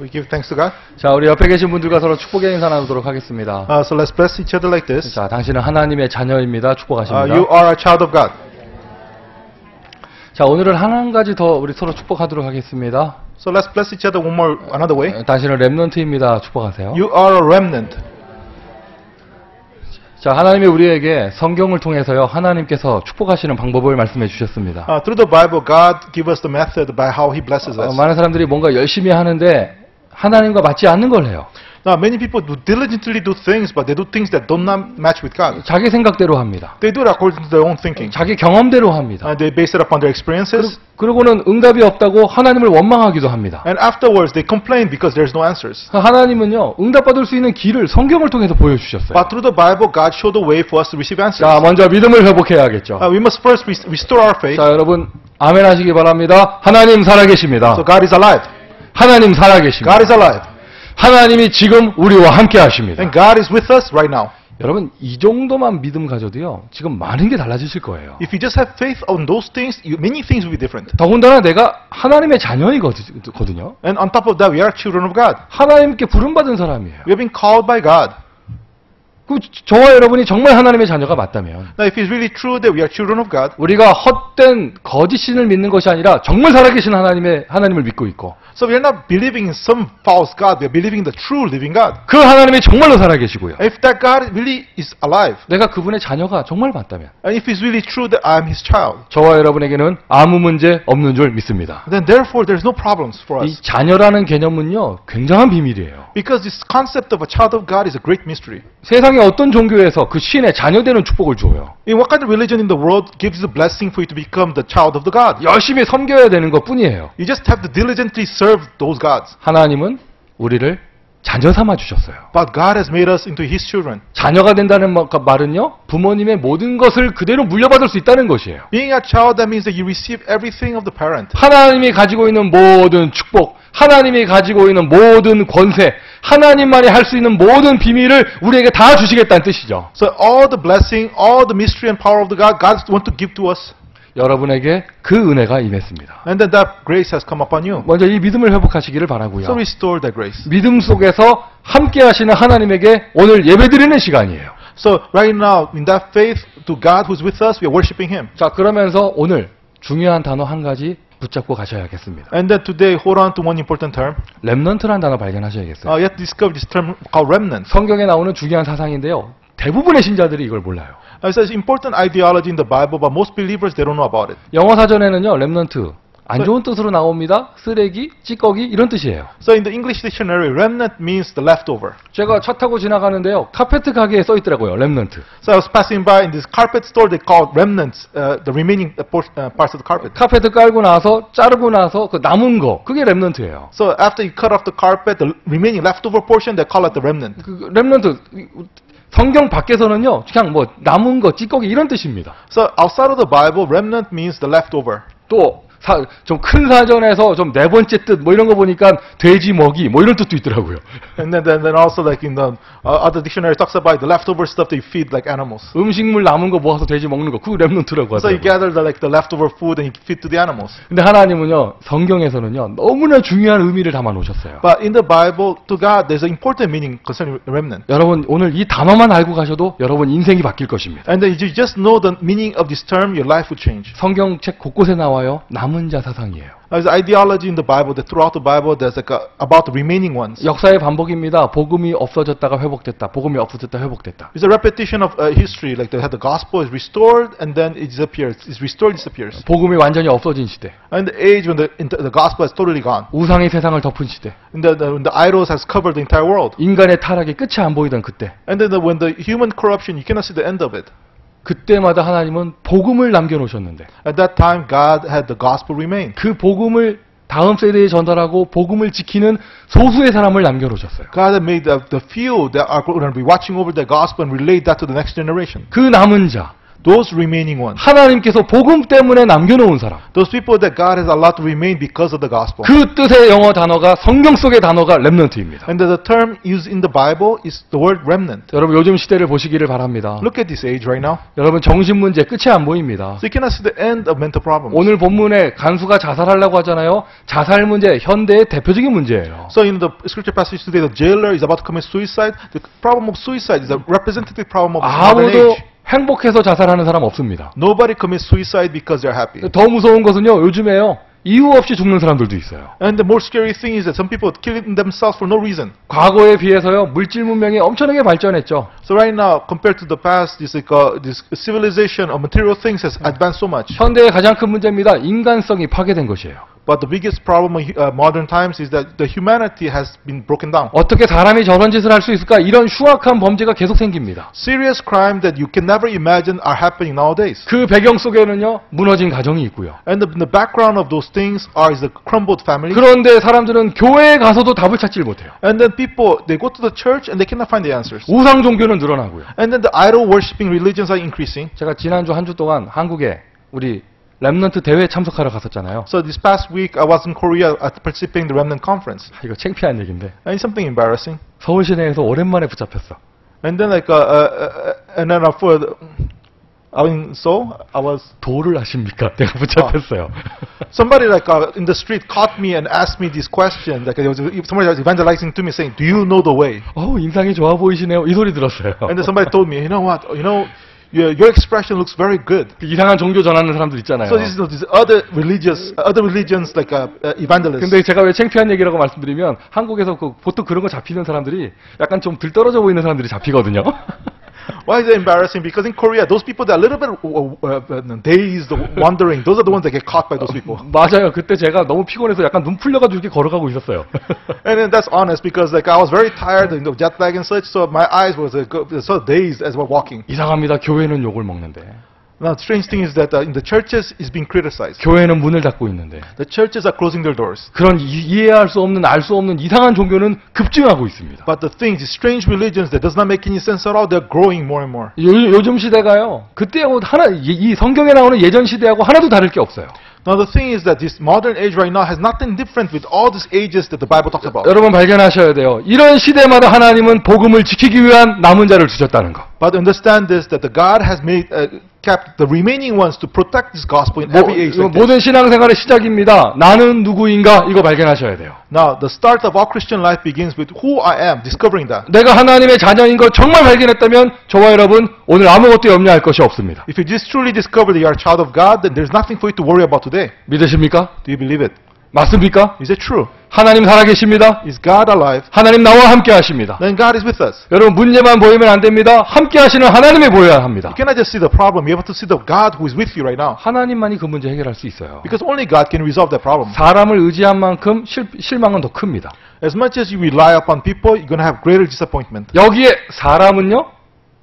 We give thanks to God. 자, 우리 옆에 계신 분들과 서로 축복의 인사 나누도록 하겠습니다. So let's bless each other like this. 자, 당신은 하나님의 자녀입니다. 축복하십니다. You are a child of God. 자, 오늘은 한 가지 더 우리 서로 축복하도록 하겠습니다. So let's bless each other another way. 당신은 렘넌트입니다. 축복하세요. You are a remnant. 자, 하나님이 우리에게 성경을 통해서요, 하나님께서 축복하시는 방법을 말씀해 주셨습니다. Through the Bible, God gives us the method by how He blesses us. 많은 사람들이 뭔가 열심히 하는데 하나님과 맞지 않는 걸 해요. Now, many people do diligently do things, but they do things that do not match with God. 자기 생각대로 합니다. They do it according to their own thinking. 자기 경험대로 합니다. They base it upon their experiences. 그러고는 응답이 없다고 하나님을 원망하기도 합니다. And afterwards, they complain because there's no answers. 하나님은요, 응답받을 수 있는 길을 성경을 통해서 보여주셨어요. But through the Bible, God showed the way for us to receive answers. 자, 먼저 믿음을 회복해야겠죠. We must first restore our faith. 자, 여러분, 아멘 하시기 바랍니다. 하나님 살아계십니다. So God is alive. 하나님 살아계십니다. God is alive. 하나님이 지금 우리와 함께 하십니다. And God is with us right now. 여러분, 이 정도만 믿음 가져도요, 지금 많은 게 달라지실 거예요. If you just have faith on those things, many things will be different. 더군다나 내가 하나님의 자녀이거든요. And on top of that, we are children of God. 하나님께 부름받은 사람이에요. We have been called by God. 저와 여러분이 정말 하나님의 자녀가 맞다면, Now, if it's really true that we are children of God, 우리가 헛된 거짓신을 믿는 것이 아니라 정말 살아계신 하나님을 믿고 있고, so we are not believing in some false God, we are believing in the true living God. 그 하나님이 정말로 살아계시고요. If that God really is alive, 내가 그분의 자녀가 정말 맞다면, and if it's really true that I am His child, 저와 여러분에게는 아무 문제 없는 줄 믿습니다. then therefore there's no problems for 이 us. 자녀라는 개념은요, 굉장한 비밀이에요. Because this concept of a child of God is a great mystery. 세상의 어떤 종교에서 그 신의 자녀되는 축복을 줘요. In what kind of religion in the world gives you the blessing for you to become the child of the God? 열심히 섬겨야 되는 것 뿐이에요. You just have to diligently serve those gods. 하나님은 우리를 자녀 삼아 주셨어요. But God has made us into His children. 자녀가 된다는 말은요, 부모님의 모든 것을 그대로 물려받을 수 있다는 것이에요. Being a child, that means that you receive everything of the parent. 하나님이 가지고 있는 모든 축복, 하나님이 가지고 있는 모든 권세, 하나님만이 할 수 있는 모든 비밀을 우리에게 다 주시겠다는 뜻이죠. So all the blessing, all the mystery and power of the God, God wants to give to us. 여러분에게 그 은혜가 임했습니다. And then that grace has come upon you. 먼저 이 믿음을 회복하시기를 바라고요. So restore that grace. 믿음 속에서 함께 하시는 하나님에게 오늘 예배드리는 시간이에요. So right now, in that faith to God who's with us, we are worshiping Him. 자, 그러면서 오늘 중요한 단어 한 가지 붙잡고 가셔야겠습니다. And then today, hold on to one important term. 렘넌트라는 단어 발견하셔야겠어요. You have to discover this term called remnant. 성경에 나오는 중요한 사상인데요, 대부분의 신자들이 이걸 몰라요. It's an important ideology in the Bible, but most believers, they don't know about it. 영어 사전에는요, 렘넌트 안 좋은 뜻으로 나옵니다. 쓰레기, 찌꺼기 이런 뜻이에요. So in the English dictionary, remnant means the leftover. 제가 차 타고 지나가는데요, 카페트 가게에 써 있더라고요, 렘넌트. So I was passing by in this carpet store. They called remnants, the remaining parts of the carpet. 카페트 깔고 나서 자르고 나서 그 남은 거, 그게 렘넌트예요. So after you cut off the carpet, the remaining leftover portion, they call it the remnant. 그 렘넌트 성경 밖에서는요, 그냥 뭐 남은 거, 찌꺼기 이런 뜻입니다. So outside of the Bible, remnant means the leftover. 또 좀 큰 사전에서 좀 네 번째 뜻 뭐 이런 거 보니까 돼지 먹이 뭐 이런 뜻도 있더라고요. And then also like in the other dictionary talks about the leftover stuff that you feed like animals. 음식물 남은 거 모아서 돼지 먹는 거, 그거 렘넌트라고 So you 하더라고요. gather the leftover food and you feed to the animals. 근데 하나님은요, 성경에서는요, 너무나 중요한 의미를 담아 놓으셨어요. But in the Bible, to God, there's an important meaning concerning remnant. 여러분, 오늘 이 단어만 알고 가셔도 여러분 인생이 바뀔 것입니다. And then you just know the meaning of this term, your life will change. 성경책 곳곳에 나와요. 남은 자 사상이에요. There's ideology in the Bible that throughout the Bible there's like about the remaining ones. 역사의 반복입니다. 복음이 없어졌다가 회복됐다. 복음이 없어졌다 회복됐다. It's a repetition of history. Like the gospel is restored and then it disappears. It's restored, disappears. 복음이 완전히 없어진 시대. And the age when the gospel is totally gone. 우상이 세상을 덮은 시대. And when the idols has covered the entire world. 인간의 타락이 끝이 안 보이던 그때. And then when the human corruption, you cannot see the end of it. 그때마다 하나님은 복음을 남겨놓으셨는데, At that time, God had the gospel remain. 그 복음을 다음 세대에 전달하고 복음을 지키는 소수의 사람을 남겨놓으셨어요. God had made the few that are going to be watching over the gospel and relate that to the next generation. 그 남은 자, those remaining ones, 하나님께서 복음 때문에 남겨놓은 사람. those people that God has allowed to remain because of the gospel. 그 뜻의 영어 단어가 성경 속의 단어가 렘넌트입니다. And the term used in the Bible is the word remnant. 여러분 요즘 시대를 보시기를 바랍니다. Look at this age right now. 여러분 정신 문제 끝이 안 보입니다. So you cannot see the end of mental problems. 오늘 본문에 간수가 자살하려고 하잖아요. 자살 문제 현대의 대표적인 문제예요. So in the scripture passage today, the jailer is about to commit suicide. The problem of suicide is a representative problem of modern 아무도 age. 행복해서 자살하는 사람 없습니다. Nobody commits suicide because they're happy. 더 무서운 것은요. 요즘에요. 이유 없이 죽는 사람들도 있어요. And the more scary thing is that some people killing themselves for no reason. 과거에 비해서요. 물질 문명이 엄청나게 발전했죠. So right now, compared to the past, this civilization of material things has advanced so much. 현대의 가장 큰 문제입니다. 인간성이 파괴된 것이에요. But the biggest problem of modern times is that the humanity has been broken down. 어떻게 사람이 저런 짓을 할 수 있을까? 이런 흉악한 범죄가 계속 생깁니다. Serious crime that you can never imagine are happening nowadays. 그 배경 속에는요. 무너진 가정이 있고요. And the background of those things is the crumbled family. 그런데 사람들은 교회에 가서도 답을 찾질 못해요. And then people, they go to the church and they cannot find the answers. 우상 종교는 늘어나고요. And then the idol worshipping religions are increasing. 제가 지난주 한 주 동안 한국에 우리 렘넌트 대회에 참석하러 갔었잖아요. So this past week I was in Korea participating in the Remnant Conference. 이거 창피한 얘기인데 And it's something embarrassing. 서울 시내에서 오랜만에 붙잡혔어. And then and then I mean, so I was 도를 아십니까? 내가 붙잡혔어요. somebody in the street caught me and asked me this question. Like somebody was evangelizing to me saying, "Do you know the way?" 인상이 좋아 보이시네요. 이 소리 들었어요. And then somebody told me, "You know what? You know, your expression looks very good." 이상한 종교 전하는 사람들 있잖아요. So these other religions like evangelists. 근데 제가 왜 창피한 얘기라고 말씀드리면 한국에서 보통 그런 거 잡히는 사람들이 약간 좀 들떨어져 보이는 사람들이 잡히거든요. Why is it embarrassing? Because in Korea, those people that are a little bit dazed, wandering, those are the ones that get caught by those people. 맞아요. 그때 제가 너무 피곤해서 약간 눈 풀려가지고 이렇게 걸어가고 있었어요. And then that's honest because I was very tired, jet lag and such, so my eyes were so dazed as we're walking. 이상합니다. 교회는 욕을 먹는데. Now, the strange thing is that in the churches, it's being criticized. 교회는 문을 닫고 있는데. The churches are closing their doors. 그런 이해할 수 없는, 알 수 없는 이상한 종교는 급증하고 있습니다. But the things, strange religions that does not make any sense at all, they're growing more and more. 요즘 시대가요. 그때하고 이 성경에 나오는 예전 시대하고 하나도 다를 게 없어요. Now the thing is that this modern age right now has nothing different with all these ages that the Bible talks about. 여러분 발견하셔야 돼요. 이런 시대마다 하나님은 복음을 지키기 위한 남은 자를 주셨다는 거. But understand this, that the God has kept the remaining ones to protect this gospel in every age. Like 모든 신앙생활의 시작입니다. 나는 누구인가 이거 발견하셔야 돼요. Now the start of all Christian life begins with who I am, discovering that. 내가 하나님의 자녀인 걸 정말 발견했다면 저와 여러분 오늘 아무것도 염려할 것이 없습니다. If you just truly discover that you are a child of God, then there's nothing for you to worry about today. 믿으십니까? Do you believe it? 맞습니까? Is it true? 하나님 살아계십니다. Is God alive? 하나님 나와 함께 하십니다. Then God is with us. 여러분 문제만 보이면 안 됩니다. 함께 하시는 하나님을 보여야 합니다. You cannot just see the problem. You have to see the God who is with you right now. 하나님만이 그 문제 해결할 수 있어요. Because only God can resolve that problem. 사람을 의지한 만큼 실망은 더 큽니다. As much as you rely upon people, you're going to have greater disappointment. 여기에 사람은요,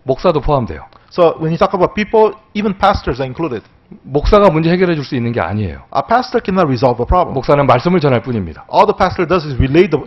목사도 포함돼요. So when you talk about people, even pastors are included. 목사가 문제 해결해 줄 수 있는 게 아니에요. A pastor cannot resolve a problem. 목사는 말씀을 전할 뿐입니다. All the pastor does is relay the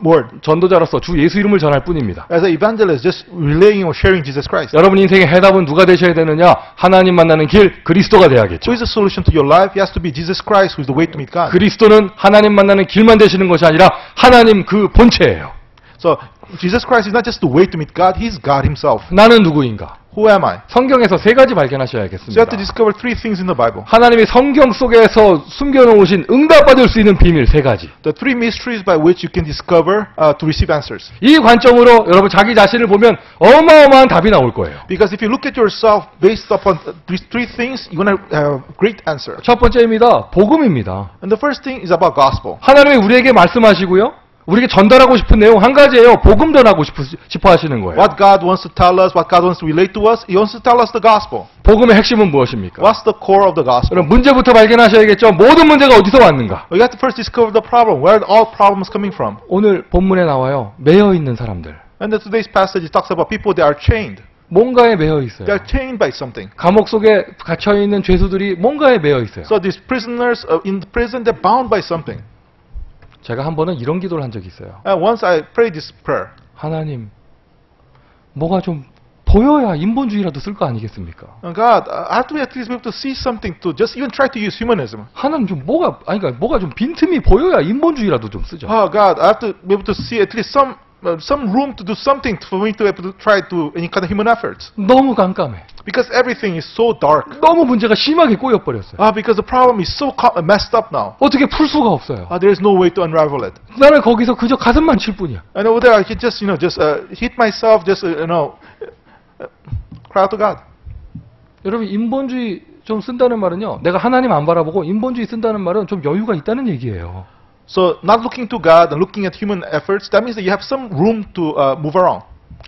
word. 전도자로서 주 예수 이름을 전할 뿐입니다. As an evangelist, just relaying or sharing Jesus Christ. 여러분 인생의 해답은 누가 되셔야 되느냐? 하나님 만나는 길 그리스도가 돼야겠죠. Who is the solution to your life? It has to be Jesus Christ, who is the way to meet God. 그리스도는 하나님 만나는 길만 되시는 것이 아니라 하나님 그 본체예요. So Jesus Christ is not just the way to meet God; He's God Himself. 나는 누구인가? Who am I? 성경에서 세 가지 So you 발견하셔야겠습니다. have to discover three things in the Bible. 하나님이 성경 속에서 숨겨놓으신 응답받을 수 있는 비밀 세 가지. The three mysteries by which you can discover to receive answers. 이 관점으로 여러분 자기 자신을 보면 어마어마한 답이 나올 거예요. Because if you look at yourself based upon these three things, you're going to have a great answer. 첫 번째입니다. 복음입니다. And the first thing is about gospel. 하나님이 우리에게 말씀하시고요. 우리에게 전달하고 싶은 내용 한 가지예요. 복음 전하고 싶어 하시는 거예요. What God wants to tell us, what God wants to relate to us, He wants to tell us the gospel. 복음의 핵심은 무엇입니까? What's the core of the gospel? 그럼 문제부터 발견하셔야겠죠. 모든 문제가 어디서 왔는가? You have to first discover the problem. Where are all problems coming from? 오늘 본문에 나와요. 매여 있는 사람들. And today's passage talks about people that are chained. 뭔가에 매여 있어요. They are chained by something. 감옥 속에 갇혀 있는 죄수들이 뭔가에 매여 있어요. So these prisoners in the prison, they're bound by something. 제가 한 번은 이런 기도를 한 적이 있어요. And once I prayed this prayer. 하나님, 뭐가 좀 보여야 인본주의라도 쓸 거 아니겠습니까? God, I have to at least be able to see something to just even try to use humanism. 하나님 좀 그러니까 뭐가 좀 빈틈이 보여야 인본주의라도 좀 쓰죠. Oh God, I have to be able to see at least some room to do something for me to be able to try to any kind of human efforts. 너무 깜깜해. Because everything is so dark. 너무 문제가 심하게 꼬여버렸어요. Because the problem is so messed up now. 어떻게 풀 수가 없어요. There is no way to unravel it. 나는 거기서 그저 가슴만 칠 뿐이야. And over there, I can just hit myself, just cry out to God. 여러분 인본주의 좀 쓴다는 말은요. 내가 하나님 안 바라보고 인본주의 쓴다는 말은 좀 여유가 있다는 얘기예요. So not looking to God and looking at human efforts, that means that you have some room to move around.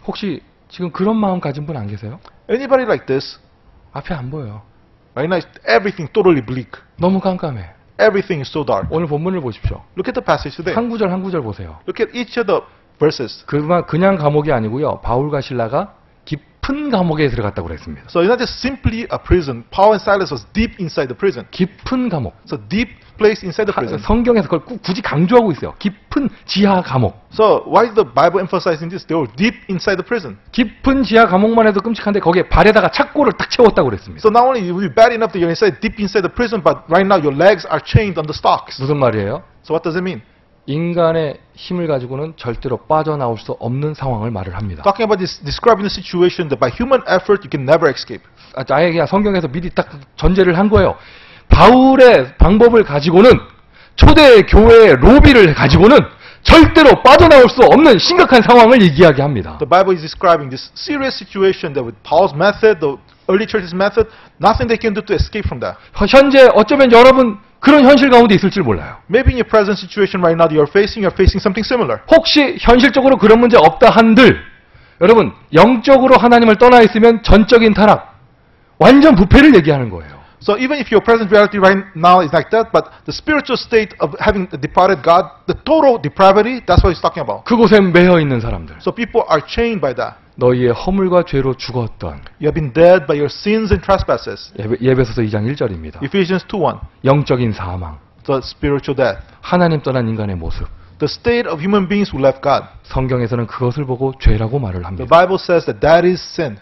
혹시 지금 그런 마음 가진 분 안 계세요? Anybody like this? 앞에 안 보여요. Right now, everything totally bleak. 너무 깜깜해. Everything is so dark. 오늘 본문을 보십시오. Look at the passage today. 한 구절 한 구절 보세요. Look at each of the verses. 그냥 감옥이 아니고요. 바울과 실라가 깊은 감옥에 들어갔다고 그랬습니다. So it's not just simply a prison. Paul and Silas was deep inside the prison. 깊은 감옥. So deep place inside the prison. 성경에서 그걸 굳이 강조하고 있어요. 깊은 지하 감옥. So why is the Bible emphasizing this? They were deep inside the prison. 깊은 지하 감옥만 해도 끔찍한데 거기에 발에다가 착고를 딱 채웠다고 그랬습니다. So not only it would be bad enough that you're deep inside the prison, but right now your legs are chained on the stocks. 무슨 말이에요? So what does it mean? 인간의 힘을 가지고는 절대로 빠져나올 수 없는 상황을 말을 합니다. Talking about this, describing the situation that by human effort you can never escape. 아예 그냥 성경에서 미리 딱 전제를 한 거예요. 바울의 방법을 가지고는 초대 교회의 로비를 가지고는 절대로 빠져나올 수 없는 심각한 상황을 이야기합니다. The Bible is describing this serious situation that with Paul's method, the early church's method, nothing they can do to escape from that. 현재 어쩌면 여러분 그런 현실 가운데 있을지 몰라요. Maybe in your present situation right now that you're facing something similar. 혹시 현실적으로 그런 문제 없다 한들 여러분 영적으로 하나님을 떠나 있으면 전적인 타락, 완전 부패를 얘기하는 거예요. So even if your present reality right now is like that, but the spiritual state of having departed God, the total depravity, that's what he's talking about. 그곳에 매여 있는 사람들. So people are chained by that. 너희의 허물과 죄로 죽었던. You have been dead by your sins and trespasses. 예배소서 2장 1절입니다. Ephesians 2:1. 영적인 사망. The spiritual death. 하나님 떠난 인간의 모습. The state of human beings who left God. 성경에서는 그것을 보고 죄라고 말을 The 합니다. Bible says that that is sin.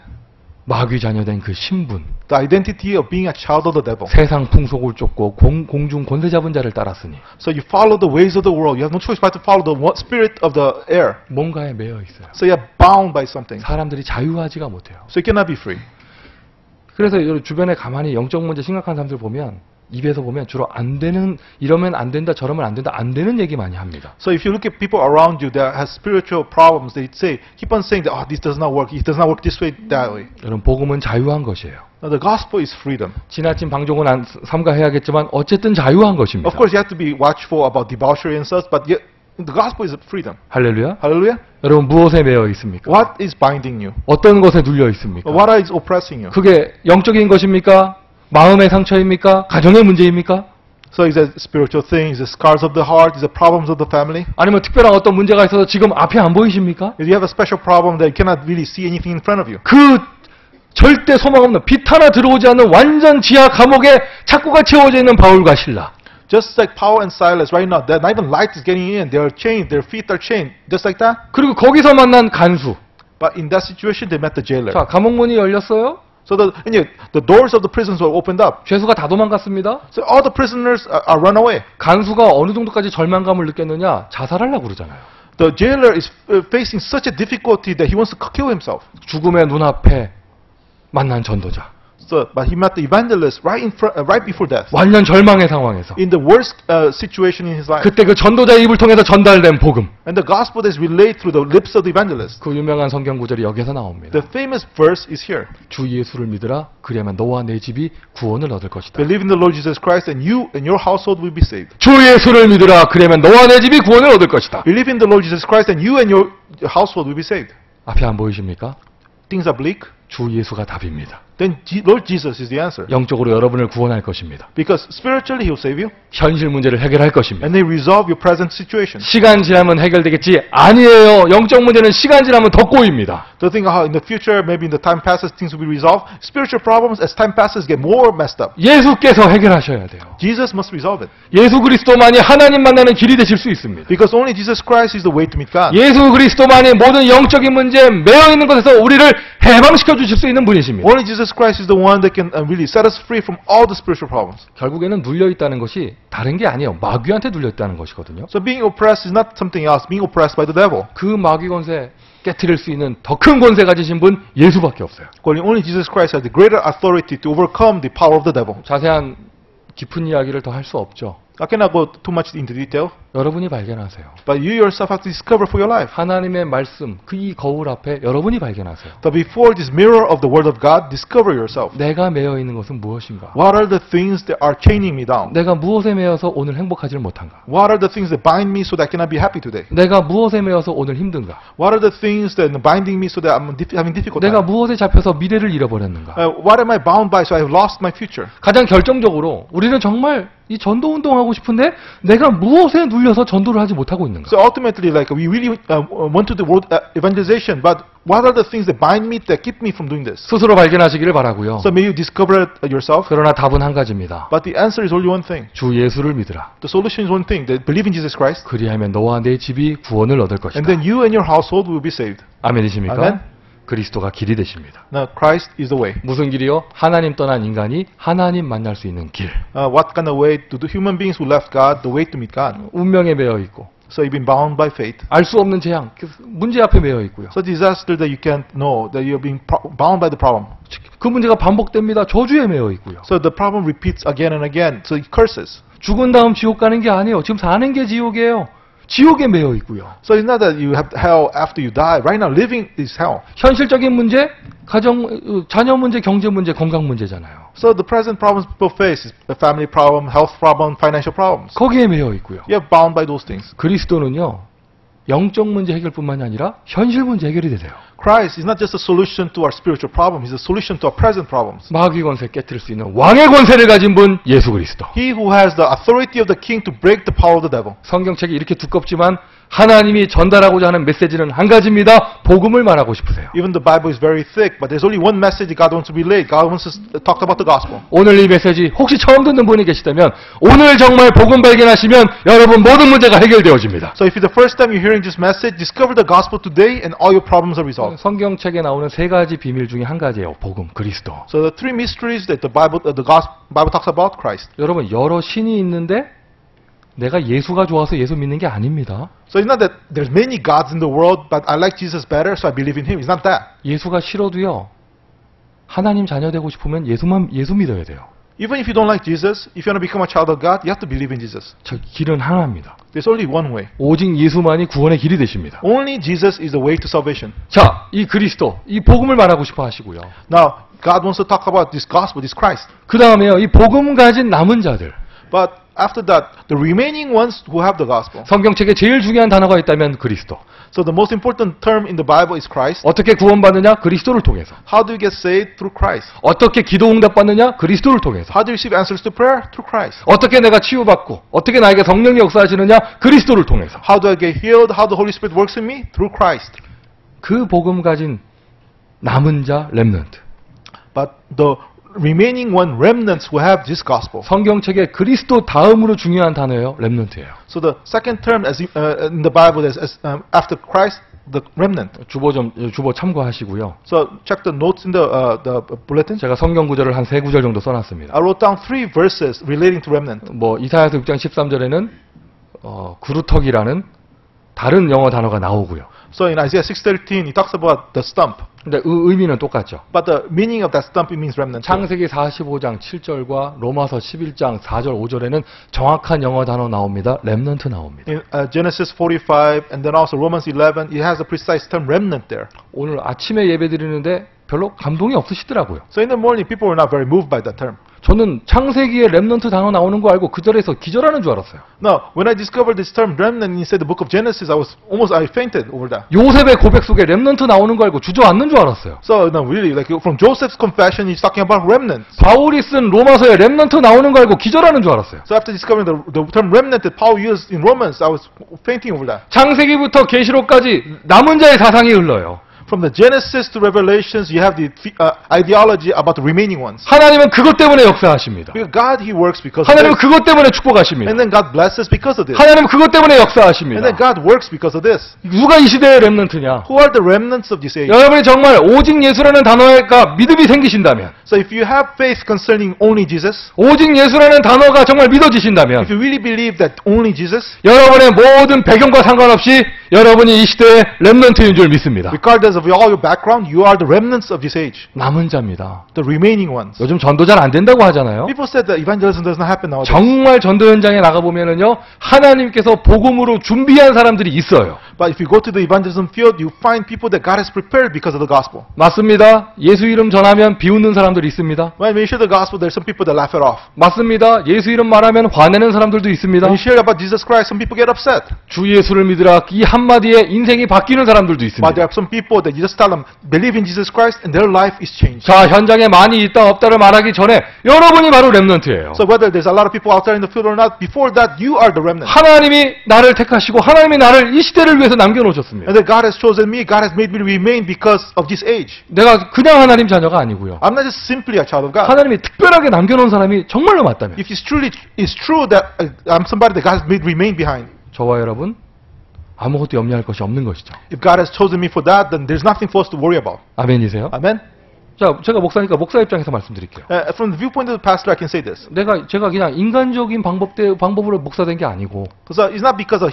마귀 자녀된 그 신분. The identity of being a child of the devil. 세상 풍속을 쫓고 공중 권세 잡은 자를 따랐으니. So you follow the ways of the world. You have no choice but to follow the spirit of the air. 뭔가에 매여 있어요. So you are bound by something. 사람들이 자유하지가 못해요. So you cannot be free. 그래서 주변에 가만히 영적 문제 심각한 사람들 보면 입에서 보면 주로 안 되는, 이러면 안 된다, 저러면 안 된다, 안 되는 얘기 많이 합니다. So if you look at people around you that have spiritual problems, they keep on saying that, this does not work, it does not work this way, that way. 여러분, 복음은 자유한 것이에요. Now the gospel is freedom. 지나친 방종은 삼가해야겠지만 어쨌든 자유한 것입니다. Of course, you have to be watchful about debauchery and such, but yet the gospel is freedom. 할렐루야. Hallelujah. 여러분, 무엇에 매여 있습니까? What is binding you? 어떤 것에 눌려 있습니까? What is oppressing you? 그게 영적인 것입니까? 마음의 상처입니까? 가정의 문제입니까? So is it spiritual things, is it scars of the heart, is it problems of the family? 아니면 특별한 어떤 문제가 있어서 지금 앞에 안 보이십니까? If you have a special problem that you cannot really see anything in front of you. 그 절대 소망 없는 빛 하나 들어오지 않는 완전 지하 감옥에 착고가 채워져 있는 바울과 실라. Just like Paul and Silas right now, not even light is getting in. They are chained, their feet are chained, just like that. 그리고 거기서 만난 간수. But in that situation, they met the jailer. 자, 감옥 문이 열렸어요. So the doors of the prisons were opened up. 죄수가 다 도망갔습니다. So all the prisoners are run away. 간수가 어느 정도까지 절망감을 느꼈느냐? 자살하려고 그러잖아요. The jailer is facing such a difficulty that he wants to kill himself. 죽음의 눈앞에 만난 전도자. So, but he met the evangelist right before death. 완전 절망의 상황에서. In the worst situation in his life. 그때 그 전도자의 입을 통해서 전달된 복음. And the gospel is relayed through the lips of the evangelist. 그 유명한 성경 구절이 여기서 나옵니다. The famous verse is here. 주 예수를 믿으라. 그리하면 너와 내 집이 구원을 얻을 것이다. Believe in the Lord Jesus Christ and you and your household will be saved. 주 예수를 믿으라. 그리하면 너와 내 집이 구원을 얻을 것이다. Believe in the Lord Jesus Christ and you and your household will be saved. 앞에 안 보이십니까? Things are bleak. 주 예수가 답입니다. then Lord Jesus is the answer. 영적으로 여러분을 구원할 것입니다. Because spiritually He'll save you, 현실 문제를 해결할 것입니다. and they resolve your present situation. 시간 지나면 해결되겠지? 아니에요. 영적 문제는 시간 지나면 더 꼬입니다. To think how in the future, maybe in the time passes, things will be resolved. Spiritual problems, as time passes, get more messed up. 예수께서 해결하셔야 돼요. Jesus must resolve it. 예수 그리스도만이 하나님 만나는 길이 되실 수 있습니다. Because only Jesus Christ is the way to meet God. 예수 그리스도만이 모든 영적인 문제에 매여 있는 것에서 우리를 해방시켜 주실 수 있는 분이십니다. Only Jesus Christ is the one that can really set us free from all the spiritual problems. 결국에는 눌려 있다는 것이 다른 게 아니에요. 마귀한테 눌려 있다는 것이거든요. So being oppressed is not something else. Being oppressed by the devil. 그 마귀 권세 깨트릴 수 있는 더 큰 권세 가지신 분 예수밖에 없어요. Only Jesus Christ has the greater authority to overcome the power of the devil. 자세한 깊은 이야기를 더 할 수 없죠. I cannot go too much into detail, 여러분이 발견하세요. but you yourself have to discover for your life. 하나님의 말씀, 그 이 거울 앞에 여러분이 발견하세요. But before this mirror of the Word of God, discover yourself. 내가 매여 있는 것은 무엇인가? What are the things that are chaining me down? 내가 무엇에 매여서 오늘 행복하지를 못한가? What are the things that bind me so that I cannot be happy today? 내가 무엇에 매여서 오늘 힘든가? What are the things that are binding me so that I'm having difficult 내가 time? 무엇에 잡혀서 미래를 잃어버렸는가? What am I bound by so I have lost my future? 가장 결정적으로 우리는 정말 이 전도 운동하고 싶은데 내가 무엇에 눌려서 전도를 하지 못하고 있는가? So ultimately, like we really want to do world evangelization, but what are the things that bind me that keep me from doing this? 스스로 발견하시기를 바라고요. So may you discover it yourself. 그러나 답은 한 가지입니다. But the answer is only one thing. 주 예수를 믿으라. The solution is one thing. That believe in Jesus Christ, 그리하면 너와 내 집이 구원을 얻을 것이다. and then you and your household will be saved. 아멘이십니까? 아멘. 그리스도가 길이 되십니다. Now Christ is the way. 무슨 길이요? 하나님 떠난 인간이 하나님 만날 수 있는 길. What kind of way to the human beings who left God, the way to meet God? 운명에 매여 있고 So you've been bound by fate. 알 수 없는 재앙, 문제 앞에 매여 있고요. So disaster that you can't know, that you're being bound by the problem. 그 문제가 반복됩니다. 저주에 매여 있고요. So the problem repeats again and again. So it curses. 죽은 다음 지옥 가는 게 아니에요. 지금 사는 게 지옥이에요. 지옥에 매여 있고요. So it's not that you have hell after you die. Right now, living is hell. 현실적인 문제, 자녀 문제, 경제 문제, 건강 문제잖아요. So the present problems people face is a family problem, health problem, financial problems. 거기에 매여 있고요. You're bound by those things. 그리스도는요, 영적 문제 해결뿐만이 아니라 현실 문제 해결이 되세요. Christ is not just a solution to our spiritual problem. He's a solution to our present problems. 마귀 권세 깨뜨릴 수 있는 왕의 권세를 가진 분 예수 그리스도. He who has the authority of the king to break the power of the devil. 성경책이 이렇게 두껍지만 하나님이 전달하고자 하는 메시지는 한 가지입니다. 복음을 말하고 싶으세요. Even the Bible is very thick, but there's only one message that God wants to relay. God wants to talk about the gospel. 오늘 이 메시지 혹시 처음 듣는 분이 계시다면 오늘 정말 복음 발견하시면 여러분 모든 문제가 해결되어집니다. So if it's the first time you're hearing this message, discover the gospel today and all your problems are resolved. 성경책에 나오는 세 가지 비밀 중에 한 가지예요. 복음, 그리스도. So the three mysteries that the Bible talks about Christ. 여러분 여러 신이 있는데 내가 예수가 좋아서 예수 믿는 게 아닙니다. So it's not that there's many gods in the world, but I like Jesus better, so I believe in Him. It's not that. 예수가 싫어도요. 하나님 자녀 되고 싶으면 예수 믿어야 돼요. Even if you don't like Jesus, if you want to become a child of God, you have to believe in Jesus. 저 길은 하나입니다. There's only one way. 오직 예수만이 구원의 길이 되십니다. Only Jesus is the way to salvation. 자, 이 그리스도, 이 복음을 말하고 싶어 하시고요. Now, God wants to talk about this gospel, this Christ. 그 다음에요, 이 복음 가진 남은 자들. But after that, the remaining ones who have the gospel. 성경책에 제일 중요한 단어가 있다면 그리스도. So the most important term in the Bible is Christ. 어떻게 구원받느냐? 그리스도를 통해서. How do you get saved? Through Christ. 어떻게 기도 응답받느냐? 그리스도를 통해서. How do you receive answers to prayer? Through Christ. 어떻게 내가 치유받고 어떻게 나에게 성령이 역사하시느냐? 그리스도를 통해서. How do I get healed? How the Holy Spirit works in me? Through Christ. 그 복음 가진 남은 자 렘넌트. But the remaining one remnants who have this gospel. 성경책에 그리스도 다음으로 중요한 단어예요. 렘넌트예요. So the second term as in the Bible is after Christ, the remnant. 주보 참고하시고요. So check the notes in the bulletin. 제가 성경 구절을 한 3구절 정도 써놨습니다. I wrote down 3 verses relating to remnant. 뭐 이사야서 6장 13절에는 그루터기라는 다른 영어 단어가 나오고요. So in Isaiah 6:13, he talks about the stump. 근데 의미는 똑같죠. But the meaning of that stump, it means remnant. 창세기 45장 7절과 로마서 11장 4절 5절에는 정확한 영어 단어 나옵니다. 렘넌트 나옵니다. In Genesis 45 and then also Romans 11, it has a precise term remnant there. 오늘 아침에 예배 드리는데 별로 감동이 없으시더라고요. So in the morning, people were not very moved by that term. 저는 창세기에 렘넌트 단어 나오는 거 알고 그 자리에서 기절하는 줄 알았어요. Now, when I discovered this term remnant inside the book of Genesis, I fainted over that. 요셉의 고백 속에 렘넌트 나오는 거 알고 주저앉는 줄 알았어요. So, no, really, like from Joseph's confession, he's talking about remnants. 바울이 쓴 로마서에 렘넌트 나오는 거 알고 기절하는 줄 알았어요. So after discovering the term remnant that Paul used in Romans, I was fainting over that. 창세기부터 계시록까지 남은 자의 사상이 흘러요. From the Genesis to Revelations, you have the ideology about the remaining ones. 하나님은 그것 때문에 역사하십니다. Because God, He works because of 하나님은 this. 그것 때문에 축복하십니다. And then God blesses because of this. 하나님은 그것 때문에 And then 역사하십니다. God works because of this. 누가 이 시대의 렘넌트냐? Who are the remnants of this age? 여러분이 정말 오직 예수라는 단어가 믿음이 생기신다면, So if you have faith concerning only Jesus, 오직 예수라는 단어가 정말 믿어지신다면, if you really believe that only Jesus, 여러분의 모든 배경과 상관없이 여러분이 이 시대의 렘넌트인 줄 믿습니다. regardless of all your background, you are the remnants of this age. 남은 자입니다. The remaining ones. 요즘 전도 잘 안 된다고 하잖아요. People said that evangelism does not happen nowadays. 정말 전도 현장에 나가보면은요, 하나님께서 복음으로 준비한 사람들이 있어요. But if you go to the evangelism field, you find people that God has prepared because of the gospel. 맞습니다. 예수 이름 전하면 비웃는 사람들이 있습니다. When we share the gospel, there's some people that laugh it off. 맞습니다. 예수 이름 말하면 화내는 사람들도 있습니다. When you share about Jesus Christ, some people get upset. 주 예수를 믿으라 이 한마디에 인생이 바뀌는 사람들도 But 있습니다. there are some people that you just tell them, believe in Jesus Christ, and their life is changed. 자, 현장에 많이 있다 없다를 말하기 전에 여러분이 바로 렘넌트예요. So whether there's a lot of people out there in the field or not, before that, you are the remnant. 하나님이 나를 택하시고 하나님이 나를 이 시대를 위해서 남겨놓으셨습니다. And that God has chosen me, God has made me remain because of this age. 내가 그냥 하나님 자녀가 아니고요. I'm not just simply a child of God. 하나님이 특별하게 남겨놓은 사람이 정말로 맞다면 If it's true that I'm somebody that God has made remain behind, 저와 여러분 아무것도 염려할 것이 없는 것이죠. if God has chosen me for that, then there's nothing for us to worry about. 아멘이세요? Amen? 자, 제가 목사니까 목사 입장에서 말씀드릴게요. From the viewpoint of the pastor, I can say this. 제가 그냥 인간적인 방법으로 목사된 게 아니고 Because it's not because of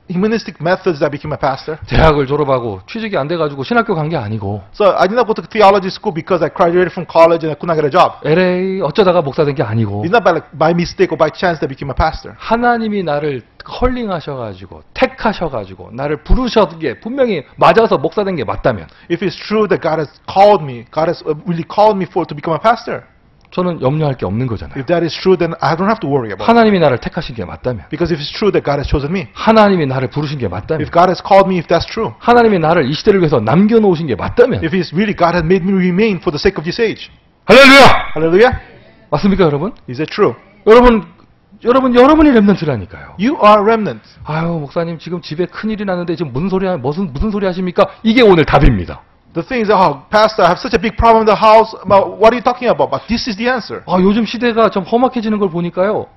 humanistic methods that I became a pastor. 대학을 졸업하고 취직이 안 돼가지고 신학교 간 게 아니고 So I did not go to theology school because I graduated from college and I could not get a job. LA 어쩌다가 목사된 게 아니고 It's not by mistake or by chance that I became a pastor. 하나님이 나를 컬링하셔가지고 택하셔가지고 나를 부르셨던 게 분명히 맞아서 목사된 게 맞다면 If it's true that God has called me, God has really called me to become a pastor. 저는 염려할 게 없는 거잖아요. If that is true, then I don't have to worry about it. 하나님이 나를 택하신 게 맞다면 Because if it's true that God has chosen me, 하나님이 나를 부르신 게 맞다면 if God has called me, if that's true, 하나님이 나를 이 시대를 위해서 남겨놓으신 게 맞다면 if it's really God has made me remain for the sake of this age. 할렐루야! Hallelujah? 맞습니까 여러분? Is it true? 여러분이 렘넌트라니까요. You are remnants. 아유 목사님 지금 집에 큰일이 났는데 지금 무슨 소리 하십니까? 이게 오늘 답입니다. The thing is, oh, Pastor, I have such a big problem in the house. What are you talking about? But this is the answer. 아, 요즘 시대가 좀 험악해지는 걸 보니까요.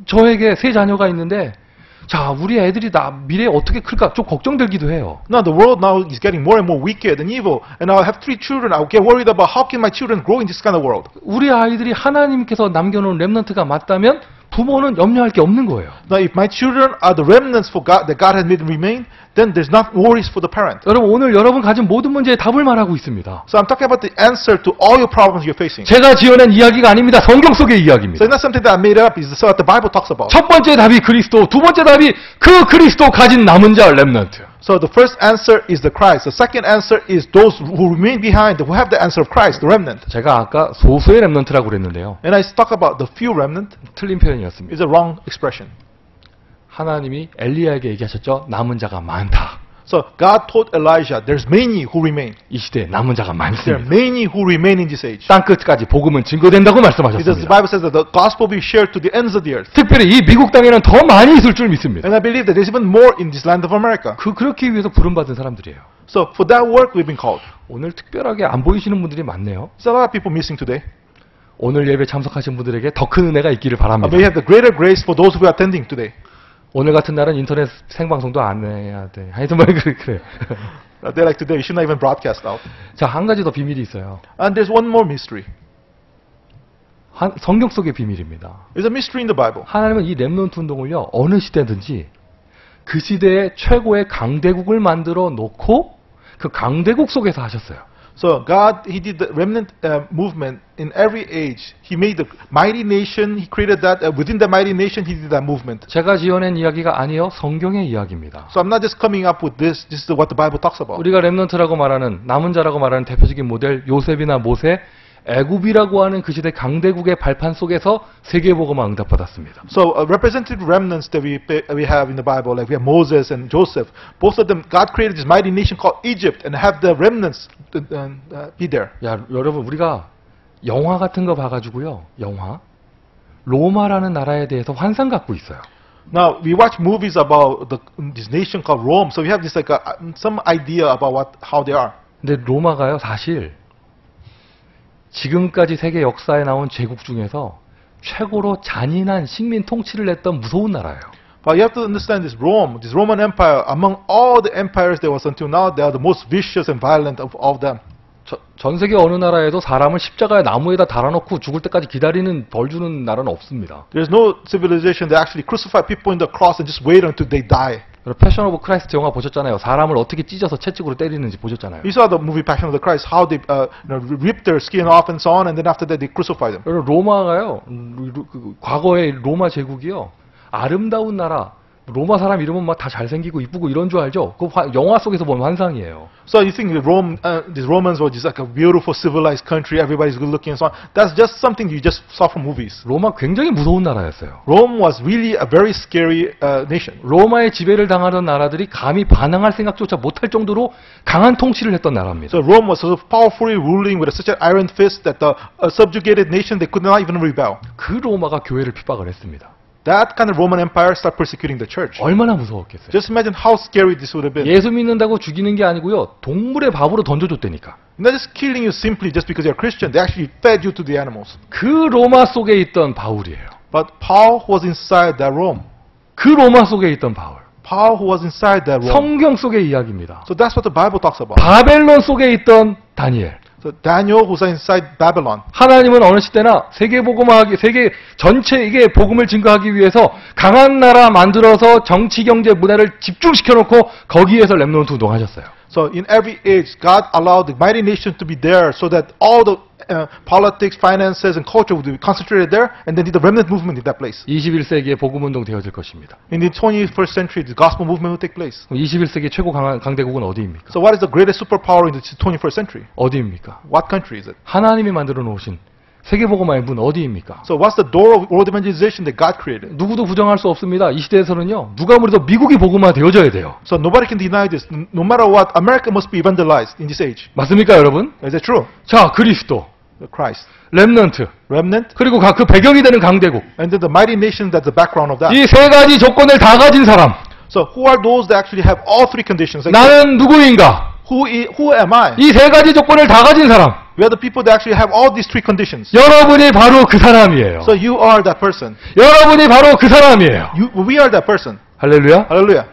저에게 3 자녀가 있는데 자, 우리 애들이 미래에 어떻게 클까 좀 걱정되기도 해요. Now the world now is getting more and more wicked and evil, and I have 3 children. I get worried about how can my children grow in this kind of world. 우리 아이들이 하나님께서 남겨놓은 렘넌트가 맞다면 부모는 염려할 게 없는 거예요. Now, if my children are the remnants for God that God has made them remain, then there's not worries for the parent. 여러분 오늘 여러분 가진 모든 문제에 답을 말하고 있습니다. So I'm talking about the answer to all your problems you're facing. 제가 지어낸 이야기가 아닙니다. 성경 속의 So 이야기입니다. it's not something that I made up. It's what the Bible talks about. 첫 번째 답이 그리스도, 두 번째 답이 그 그리스도 가진 남은 자 렘넌트. So the first answer is the Christ. The second answer is those who remain behind, who have the answer of Christ, the remnant. 제가 아까 소수의 렘넌트라고 그랬는데요. And I talk about the few remnant. 틀린 표현이었습니다. Is a wrong expression. 하나님이 엘리야에게 얘기하셨죠. 남은 자가 많다. So God told Elijah, there's many who remain. 이 시대에 남은 자가 There are 많습니다. many who remain in this age. 땅 끝까지 복음은 증거된다고 Because the 말씀하셨습니다. Bible says that the gospel will be shared to the ends of the earth. 특별히 이 미국 땅에는 더 많이 있을 줄 믿습니다. And I believe that there's even more in this land of America. 그렇기 위해서 부름받은 사람들이에요. So for that work, we've been called. 오늘 특별하게 안 보이시는 분들이 많네요. There's a lot of people missing today. 오늘 예배 참석하신 분들에게 더 큰 은혜가 있기를 바랍니다. May you have the greater grace for those who are attending today. 오늘 같은 날은 인터넷 생방송도 안 해야 돼. 하여튼 뭐 그래. A day like today, you should not even broadcast out. 자, 한 가지 더 비밀이 있어요. And there's one more mystery. 성경 속의 비밀입니다. There's a mystery in the Bible. 하나님은 이 렘넌트 운동을요, 어느 시대든지 그 시대의 최고의 강대국을 만들어 놓고 그 강대국 속에서 하셨어요. So God, He did the remnant movement in every age. He made the mighty nation. He created that. Within the mighty nation, He did that movement. 제가 지어낸 이야기가 아니요, 성경의 이야기입니다. So I'm not just coming up with this. This is what the Bible talks about. 우리가 렘넌트라고 말하는 남은 자라고 말하는 대표적인 모델 요셉이나 모세, 애굽이라고 하는 그 시대 강대국의 발판 속에서 세계복음화 응답받았습니다. So representative remnants that we have in the Bible, like we have Moses and Joseph, both of them, God created this mighty nation called Egypt and have the remnants be there. 야, 여러분 우리가 영화 같은 거 봐가지고요. 영화 로마라는 나라에 대해서 환상 갖고 있어요. Now we watch movies about this nation called Rome, so we have this like some idea about how they are. 근데 로마가요 사실 지금까지 세계 역사에 나온 제국 중에서 최고로 잔인한 식민 통치를 했던 무서운 나라예요. But you have to understand this Roman Empire, among all the empires there was until now, they are the most vicious and violent of all them. 전 세계 어느 나라에도 사람을 십자가에 나무에다 달아놓고 죽을 때까지 기다리는 벌 주는 나라는 없습니다. There's no civilization that actually crucify people in the cross and just wait until they die. 패션 오브 크라이스트 영화 보셨잖아요. 사람을 어떻게 찢어서 채찍으로 때리는지 보셨잖아요. You saw the movie Passion of the Christ, how they rip their skin off and so on, and then after that they crucify them. 로마가요. 과거의 로마 제국이요. 아름다운 나라. 로마 사람 이름은 막 다 잘생기고 이쁘고 이런 줄 알죠? 그 영화 속에서 보면 환상이에요. So you think these Romans were just like a beautiful civilized country, everybody's good looking and so on. That's just something you just saw from movies. 로마 굉장히 무서운 나라였어요. Rome was really a very scary nation. 로마의 지배를 당하던 나라들이 감히 반항할 생각조차 못할 정도로 강한 통치를 했던 나라입니다. So Rome was so powerfully ruling with such an iron fist that the subjugated nation, they could not even rebel. 그 로마가 교회를 핍박을 했습니다. That kind of Roman Empire started persecuting the church. 얼마나 무서웠겠어요. Just imagine how scary this would have been. 예수 믿는다고 죽이는 게 아니고요. 동물의 밥으로 던져줬다니까. Not just killing you simply just because you're Christian. They actually fed you to the animals. 그 로마 속에 있던 바울이에요. But Paul was inside that Rome. 그 로마 속에 있던 바울. Paul who was inside that Rome. 성경 속의 이야기입니다. So that's what the Bible talks about. 바벨론 속에 있던 다니엘. So Daniel who's inside Babylon. 하나님은 어느 시대나 세계 전체에게 복음을 증거하기 위해서 강한 나라 만들어서 정치, 경제, 문화를 집중시켜 놓고 거기에서 렘넌트 운동하셨어요. So in every age, God allowed the mighty nation to be there so that all the politics, finances, and culture would be concentrated there, and then the remnant movement in that place. 21세기에 복음 운동 되어질 것입니다. In the 21st century, the gospel movement will take place. 21세기 최고 강대국은 어디입니까? So what is the greatest superpower in the 21st century? 어디입니까? What country is it? 하나님이 만들어 놓으신 세계복음화의 문 어디입니까? So what's the door of world evangelization that God created? 누구도 부정할 수 없습니다. 이 시대에서는요. 누가 뭐래도 미국이 복음화 되어져야 돼요. So nobody can deny this. No matter what, America must be evangelized in this age. 맞습니까, 여러분? Is that true? 자, 그리스도, The Christ. 렘넌트, Remnant. 그리고 그 배경이 되는 강대국. And then the mighty nation that's the background of that. 이 세 가지 조건을 다 가진 사람. So who are those that actually have all three conditions? Like, 나는 누구인가? who am I? 이 세 가지 조건을 다 가진 사람. We are the people that actually have all these three conditions. 여러분이 바로 그 사람이에요. So you are that person. 여러분이 바로 그 사람이에요. We are that person. 할렐루야. Hallelujah.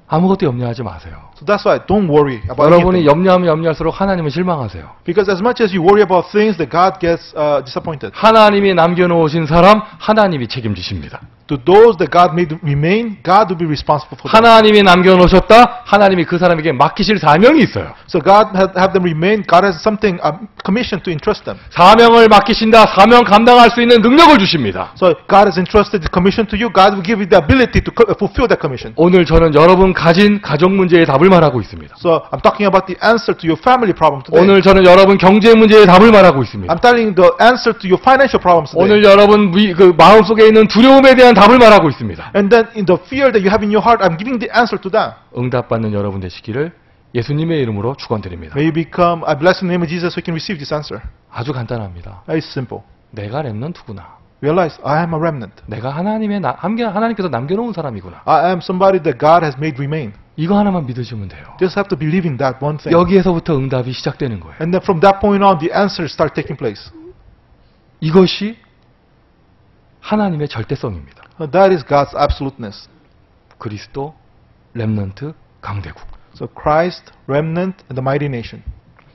아무것도 염려하지 마세요. So that's why don't worry about 여러분이 anything. 염려하면 염려할수록 하나님은 실망하세요. Because as much as you worry about things, that God gets disappointed. 하나님이 남겨놓으신 사람 하나님이 책임지십니다. To those that God made remain, God will be responsible for them. 하나님이 남겨놓으셨다. 하나님이 그 사람에게 맡기실 사명이 있어요. So God have them remain. God has something, a commission to entrust them. 사명을 맡기신다. 사명 감당할 수 있는 능력을 주십니다. So God has entrusted the commission to you. God will give you the ability to fulfill that commission. 오늘 저는 여러분 가진 가정 문제의 답을 말하고 있습니다. So I'm talking about the answer to your family problem today. 오늘 저는 여러분 경제 문제의 답을 말하고 있습니다. I'm telling the answer to your financial problems today. 오늘 여러분 그 마음속에 있는 두려움에 대한 답을 말하고 있습니다. And then in the fear that you have in your heart, I'm giving the answer to that. 응답받는 여러분 되시기를 예수님의 이름으로 축원드립니다. May you become, I bless in the name of Jesus so you can receive this answer. 아주 간단합니다. Very simple. 내가 렘넌트구나. Realize I am a remnant. 내가 하나님께서 남겨놓은 사람이구나. I am somebody that God has made remain. 이거 하나만 믿으시면 돼요. Just have to believe in that one thing. 여기에서부터 응답이 시작되는 거예요. And then from that point on, the answers start taking place. 이것이 하나님의 절대성입니다. That is God's absoluteness. 그리스도, 렘넌트, 강대국. So Christ, remnant, and the mighty nation.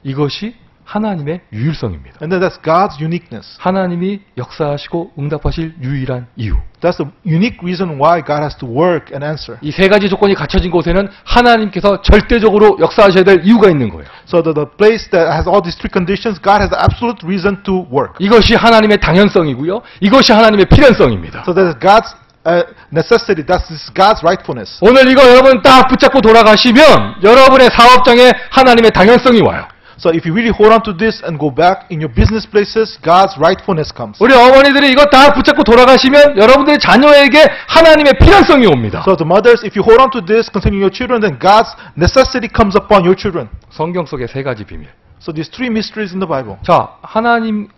이것이 하나님의 유일성입니다. And then that's God's uniqueness. 하나님이 역사하시고 응답하실 유일한 이유. That's the unique reason why God has to work and answer. 이 세 가지 조건이 갖춰진 곳에는 하나님께서 절대적으로 역사하셔야 될 이유가 있는 거예요. So the place that has all these three conditions, God has the absolute reason to work. 이것이 하나님의 당연성이고요. 이것이 하나님의 필연성입니다. So that is God's necessity. That's God's rightfulness. 오늘 이거 여러분 딱 붙잡고 돌아가시면 여러분의 사업장에 하나님의 당연성이 와요. So if you really hold on to this and go back in your business places, God's rightfulness comes. 우리 어머니들이 이거 다 붙잡고 돌아가시면 여러분들의 자녀에게 하나님의 필요성이 옵니다. So the mothers, if you hold on to this concerning your children, then God's necessity comes upon your children. 성경 속에 세 가지 비밀. So these three mysteries in the Bible. 자, 하나님의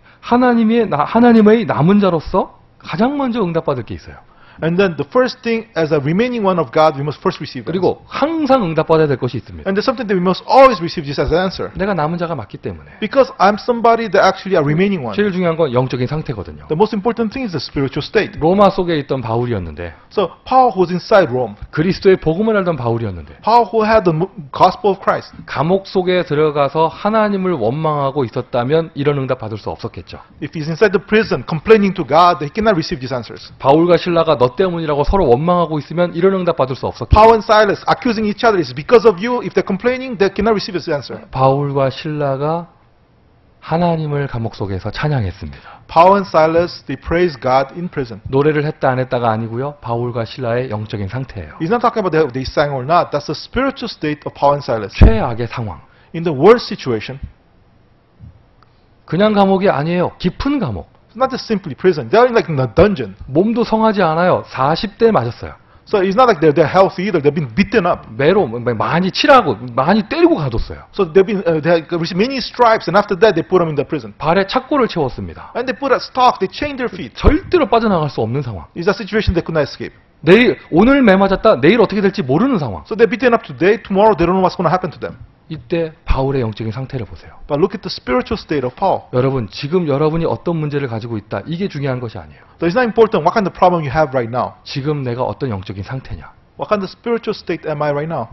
남은 자로서 가장 먼저 응답받을 게 있어요. And then the first thing, as a remaining one of God, we must first receive it. 그리고 항상 응답받아야 될 것이 있습니다. And there's something that we must always receive this as an answer. 내가 남은 자가 맞기 때문에. Because I'm somebody that actually are remaining one. 제일 중요한 건 영적인 상태거든요. The most important thing is the spiritual state. 로마 속에 있던 바울이었는데, So Paul was inside Rome. 그리스도의 복음을 알던 바울이었는데, Paul who had the gospel of Christ. 감옥 속에 들어가서 하나님을 원망하고 있었다면 이런 응답 받을 수 없었겠죠. If he's inside the prison complaining to God, he cannot receive these answers. 바울과 신라가 너 때문이라고 서로 원망하고 있으면 이런 응답 받을 수 없었겠죠. Paul and Silas accusing each other is because of you. If they're complaining, they cannot receive this answer. 바울과 신라가 하나님을 감옥 속에서 찬양했습니다. Paul and Silas, they praise God in prison. 노래를 했다 안 했다가 아니고요. 바울과 신라의 영적인 상태예요. He's not talking about they sang or not. That's the spiritual state of Paul and Silas. 최악의 상황. In the worst situation, 그냥 감옥이 아니에요. 깊은 감옥. it's not just simply prison. They're like in a dungeon. 몸도 성하지 않아요. 40대 맞았어요. So it's not like they're healthy either. They've been beaten up. 매로 많이 칠하고 많이 때리고 가뒀어요. So they have received many stripes, and after that they put them in the prison. 발에 착고를 채웠습니다. And they put a stock. They chained their feet. 절대로 빠져나갈 수 없는 상황. It's a situation they could not escape. 오늘 매 맞았다 내일 어떻게 될지 모르는 상황. So they're beaten up today. Tomorrow they don't know what's going to happen to them. 이때 바울의 영적인 상태를 보세요. But look at the spiritual state of Paul. 여러분 지금 여러분이 어떤 문제를 가지고 있다. 이게 중요한 것이 아니에요. So it's not important what kind of problem you have right now. 지금 내가 어떤 영적인 상태냐. What kind of spiritual state am I right now?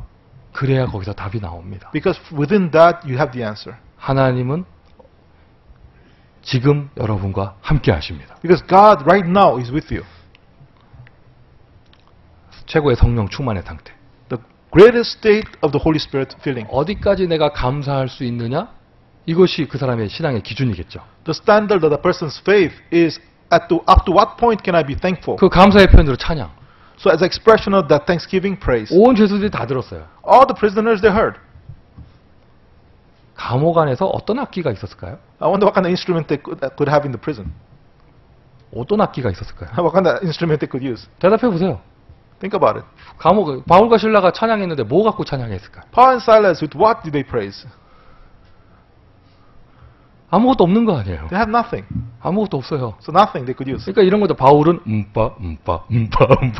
그래야 거기서 답이 나옵니다. Because within that you have the answer. 하나님은 지금 여러분과 함께 하십니다. Because God right now is with you. 최고의 성령 충만의 상태. The greatest state of the Holy Spirit feeling. 어디까지 내가 감사할 수 있느냐? 이것이 그 사람의 신앙의 기준이겠죠. The standard of the person's faith is up to what point can I be thankful? 그 감사의 표현으로 찬양. So as an expression of that thanksgiving praise. 온 죄수들이 다 들었어요. All the prisoners they heard. 감옥 안에서 어떤 악기가 있었을까요? I wonder what kind of instrument they could have in the prison. 어떤 악기가 있었을까요? What kind of instrument they could use. 대답해 보세요. Think about it. 바울과 신라가 찬양했는데 뭐 갖고 찬양했을까요? Paul and Silas, with what did they praise? 아무것도 없는 거 아니에요. They have nothing. 아무것도 없어요. So nothing they could use. 그러니까 이런 것도 바울은 음파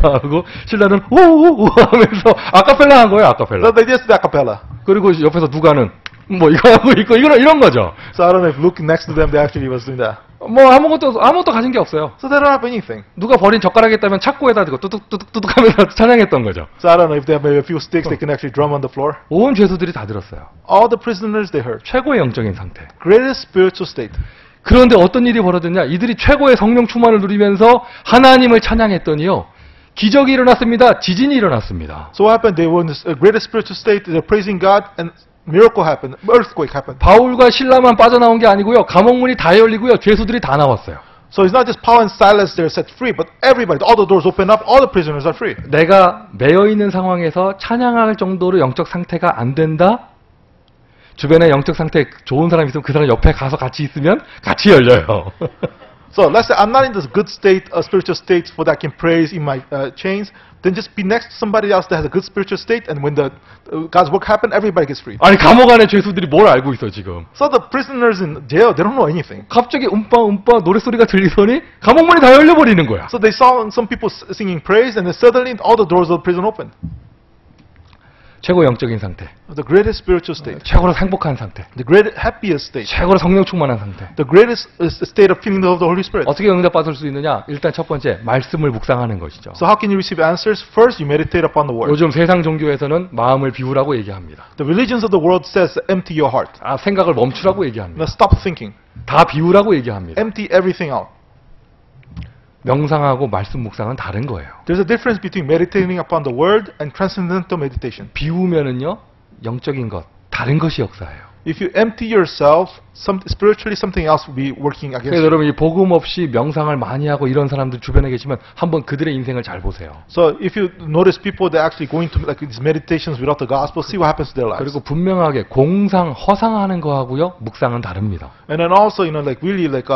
하고 신라는 오오오 하면서 아카펠라 한 거예요. 아카펠라. So they just did a cappella. 그리고 옆에서 누가는 뭐 이거 하고 있고 이런 거죠. So I don't know if looking next to them they actually was doing that. 뭐 아무것도 가진 게 없어요. So they don't have anything. 누가 버린 젓가락이 있다면 착고에다 대고 뚜둑뚜둑 하면서 찬양했던 거죠. So I don't know if they have maybe a few sticks they can actually drum on the floor. 온 죄수들이 다 들었어요. All the prisoners they heard. 최고의 영적인 상태. Greatest spiritual state. 그런데 어떤 일이 벌어졌냐? 이들이 최고의 성령 충만을 누리면서 하나님을 찬양했더니요. 기적이 일어났습니다. 지진이 일어났습니다. So what happened? They were in this greatest spiritual state. They're praising God and miracle happened. Earthquake happened. 바울과 신라만 빠져나온 게 아니고요. 감옥문이 다 열리고요. 죄수들이 다 나왔어요. So it's not just Paul and Silas they're set free, but everybody, all the doors open up, all the prisoners are free. 내가 매여 있는 상황에서 찬양할 정도로 영적 상태가 안 된다? 주변에 영적 상태 좋은 사람이 있으면 그 사람 옆에 가서 같이 있으면 같이 열려요. So let's say I'm not in this good state, spiritual state, for that I can praise in my chains. Then just be next to somebody else that has a good spiritual state, and when the God's work happen, everybody gets free. 아니 감옥 안에 죄수들이 뭘 알고 있어 지금. So the prisoners in jail, they don't know anything. 갑자기 음빠 노랫소리가 들리더니 감옥문이 다 열려버리는 거야. So they saw some people singing praise, and then suddenly all the doors of the prison opened. 최고 영적인 상태, The greatest spiritual state, 최고로 행복한 상태, the greatest happiest state, 최고로 성령 충만한 상태. the greatest state of feeling of the Holy Spirit. 어떻게 응답받을 수 있느냐? 일단 첫 번째 말씀을 묵상하는 것이죠. So how can you receive answers? First, you meditate upon the Word. 요즘 세상 종교에서는 마음을 비우라고 얘기합니다. The religions of the world says empty your heart. 생각을 멈추라고 얘기합니다. Now stop thinking. 다 비우라고 얘기합니다. Empty everything out. 명상하고 말씀 묵상은 다른 거예요. There's a difference between meditating upon the Word and transcendental meditation. 비우면은요 영적인 것 다른 것이 역사해요. If you empty yourself, spiritually something else will be working against 그래서 you. 여러분 이 복음 없이 명상을 많이 하고 이런 사람들 주변에 계시면 한번 그들의 인생을 잘 보세요. So if you notice people that actually going to like these meditations without the gospel, see what happens to their lives. 그리고 분명하게 공상, 허상하는 거하고요 묵상은 다릅니다. And then also, like really like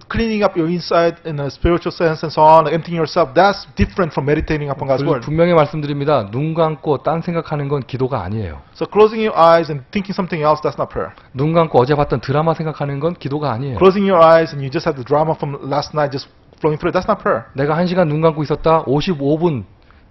cleaning up your inside in a spiritual sense and so on, like emptying yourself, that's different from meditating upon God's 그리고 word. 분명히 말씀드립니다. 눈 감고 딴 생각하는 건 기도가 아니에요. So closing your eyes and thinking something else, that's not prayer. 눈 감고 어제 봤던 드라마 생각하는 건 기도가 아니에요. Closing your eyes and you just have the drama from last night just flowing through it, that's not prayer. 내가 1시간 눈 감고 있었다 55분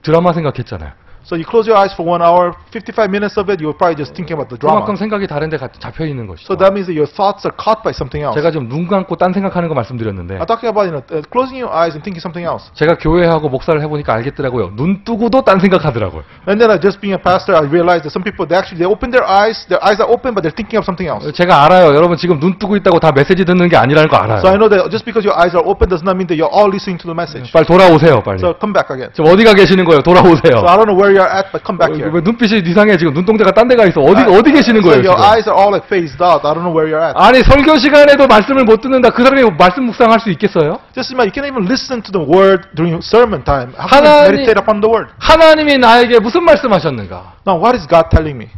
드라마 생각했잖아요. So you close your eyes for 1 hour, 55 minutes of it, you're probably just thinking about the 그만큼 drama. 생각이 다른 데 잡혀 있는 것이죠. So that means that your thoughts are caught by something else. 제가 지금 눈 감고 딴 생각하는 거 말씀드렸는데 I'm talking about closing your eyes and thinking something else. 제가 교회하고 목사를 해보니까 알겠더라고요. 눈 뜨고도 딴 생각하더라고요. And then just being a pastor, I realized that some people they open their eyes are open, but they're thinking of something else. 제가 알아요. 여러분 지금 눈 뜨고 있다고 다 메시지 듣는 게 아니라는 거 알아요. So I know that just because your eyes are open does not mean that you're all listening to the message. 빨리 돌아오세요. 빨리. So come back again. 지금 어디가 계시는 거예요? 돌아오세요. So I don't know where you're at, but come back here. 왜 눈빛이 이상해? 지금 눈동자가 딴 데가 있어. 어디 계시는 So 거예요? your 지금? eyes are all like phased out. I don't know where you're at. 아니 설교 시간에도 말씀을 못 듣는다. 그 사람이 말씀 묵상할 수 있겠어요? Just imagine, you can't even listen to the word during sermon time. How can you 하나님- meditate upon the word? 하나님이 나에게 무슨 말씀하셨는가? Now, what is God telling me?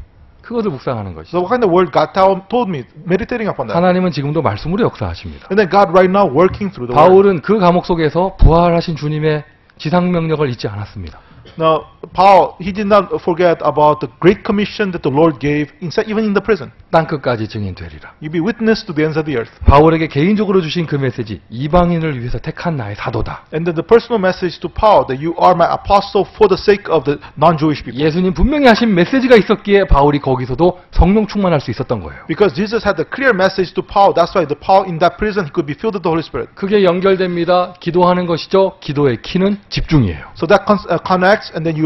그것을 묵상하는 것이죠. So what kind of word God told me, meditating upon that. 하나님은 지금도 말씀으로 역사하십니다. And then God right now working through the word. 바울은 그 감옥 속에서 부활하신 주님의 지상 명령을 잊지 않았습니다. Now, Paul, he did not forget about the great commission that the Lord gave, inside, even in the prison. 땅 끝까지 증인되리라. You be witness to the ends of the earth. 바울에게 개인적으로 주신 그 메시지, 이방인을 위해서 택한 나의 사도다. And then the personal message to Paul that you are my apostle for the sake of the non-Jewish people. 예수님 분명히 하신 메시지가 있었기에 바울이 거기서도 성령 충만할 수 있었던 거예요. Because Jesus had a clear message to Paul. That's why the Paul in that prison, he could be filled with the Holy Spirit. 그게 연결됩니다. 기도하는 것이죠. 기도의 키는 집중이에요. So that connects, and then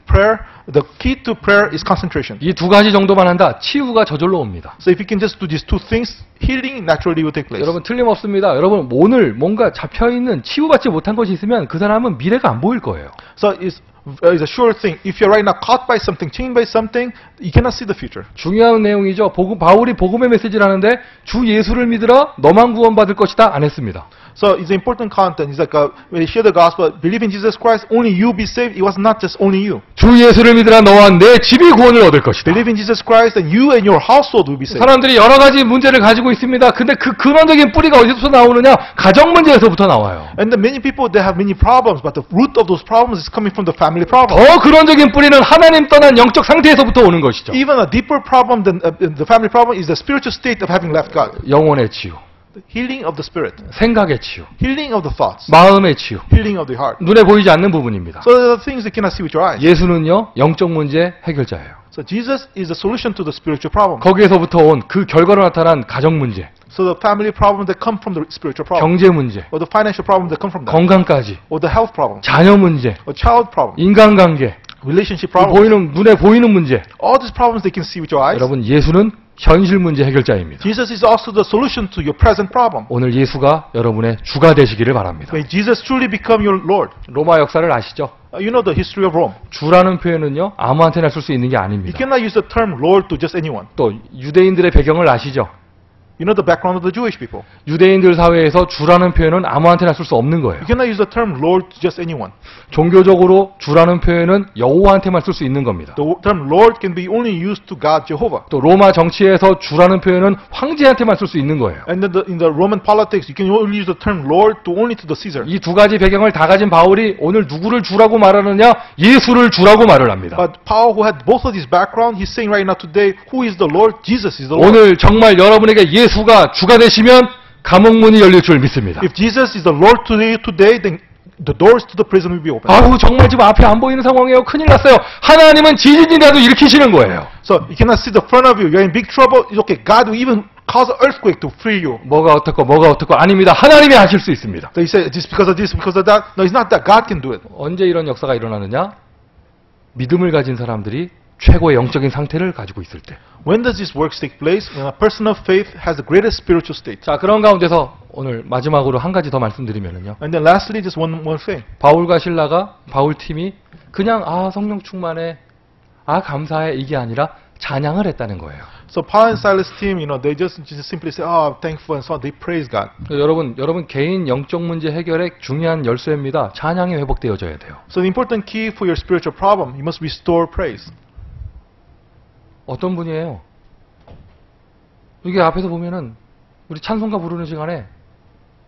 prayer, the key to prayer is concentration. 이 두 가지 정도만 한다. 치유가 저절로 옵니다. So if you can just do these two things, healing naturally will take place. 여러분 틀림없습니다. 여러분 오늘 뭔가 잡혀있는 치유받지 못한 것이 있으면 그 사람은 미래가 안 보일 거예요. So it's a sure thing. If you're right now caught by something, chained by something, you cannot see the future. 중요한 내용이죠. 바울이 복음의 메시지를 하는데 주 예수를 믿으라 너만 구원받을 것이다 안 했습니다. So it's important content. It's like when you share the gospel, believe in Jesus Christ, only you be saved. It was not just only you. 주 예수를 믿으라 너와 내 집이 구원을 얻을 것이다. Believe in Jesus Christ, and you and your household will be saved. 사람들이 여러 가지 문제를 가지고 있습니다. 근데 그 근원적인 뿌리가 어디서부터 나오느냐? 가정 문제에서부터 나와요. And the many people, they have many problems, but the root of those problems is coming from the family problem. 더 근원적인 뿌리는 하나님 떠난 영적 상태에서부터 오는 것이죠. Even a deeper problem than the family problem is the spiritual state of having left God. 영혼의 치유, The healing of the spirit, 생각의 치유, healing of the thoughts, 마음의 치유. healing of the heart. 눈에 보이지 않는 부분입니다. So there are things you cannot see with your eyes. 예수는요, 영적 문제 해결자예요. So Jesus is the solution to the spiritual problem. 거기에서부터 온 그 결과로 나타난 가정 문제, So the family problems that come from the spiritual problem, 경제 문제, or the financial problems that come from that, 건강까지, or the health problem, 자녀 문제, or child problem, 인간관계, relationship problems. 눈에 보이는 문제. All these problems they can see with your eyes. 여러분, 예수는 현실 문제 해결자입니다. Jesus is also the solution to your present problem. 오늘 예수가 여러분의 주가 되시기를 바랍니다. May Jesus truly become your Lord. 로마 역사를 아시죠? You know the history of Rome. 주라는 표현은요, 아무한테나 쓸 수 있는 게 You 아닙니다. cannot use the term Lord to just anyone. 또 유대인들의 배경을 아시죠? You know the background of the Jewish people. 유대인들 사회에서 주라는 표현은 아무한테나 쓸 수 없는 거예요. You cannot use the term Lord to just anyone. 종교적으로 주라는 표현은 여호와한테만 쓸 수 있는 겁니다. The term Lord can be only used to God Jehovah. 또 로마 정치에서 주라는 표현은 황제한테만 쓸 수 있는 거예요. And then in the Roman politics, you can only use the term Lord to only to the Caesar. 이 두 가지 배경을 다 가진 바울이 오늘 누구를 주라고 말하느냐? 예수를 주라고 말을 합니다. But Paul, who had both of these background, he's saying right now today, who is the Lord? Jesus is the Lord. 오늘 정말 여러분에게 예수가 주가 되시면 감옥 문이 열릴 줄 믿습니다. If Jesus is the Lord today, then the doors to the prison will be open. 아우 정말 지금 앞에 안 보이는 상황이에요. 큰일 났어요. 하나님은 지진이라도 일으키시는 거예요. So you cannot see the front of you. You're in big trouble. It's okay. God will even cause an earthquake to free you. 뭐가 어떻고 아닙니다. 하나님이 하실 수 있습니다. So you say, just because of this, because of that. No, it's not that. God can do it. 언제 이런 역사가 일어나느냐? 믿음을 가진 사람들이 최고의 영적인 상태를 가지고 있을 때. When does this work take place? When a person of faith has the greatest spiritual state. 자, 그런 가운데서 오늘 마지막으로 한 가지 더 말씀드리면은요. And then lastly, just one thing. 바울과 실라가 바울 팀이 그냥 성령 충만해. 감사해 이게 아니라 찬양을 했다는 거예요. So Paul and Silas team, they just simply say, "Oh, I'm thankful," and so on. They praise God. 여러분 개인 영적 문제 해결의 중요한 열쇠입니다. 찬양이 회복되어져야 돼요. So the important key for your spiritual problem, you must restore praise. 어떤 분이에요? 이게 앞에서 보면은 우리 찬송가 부르는 시간에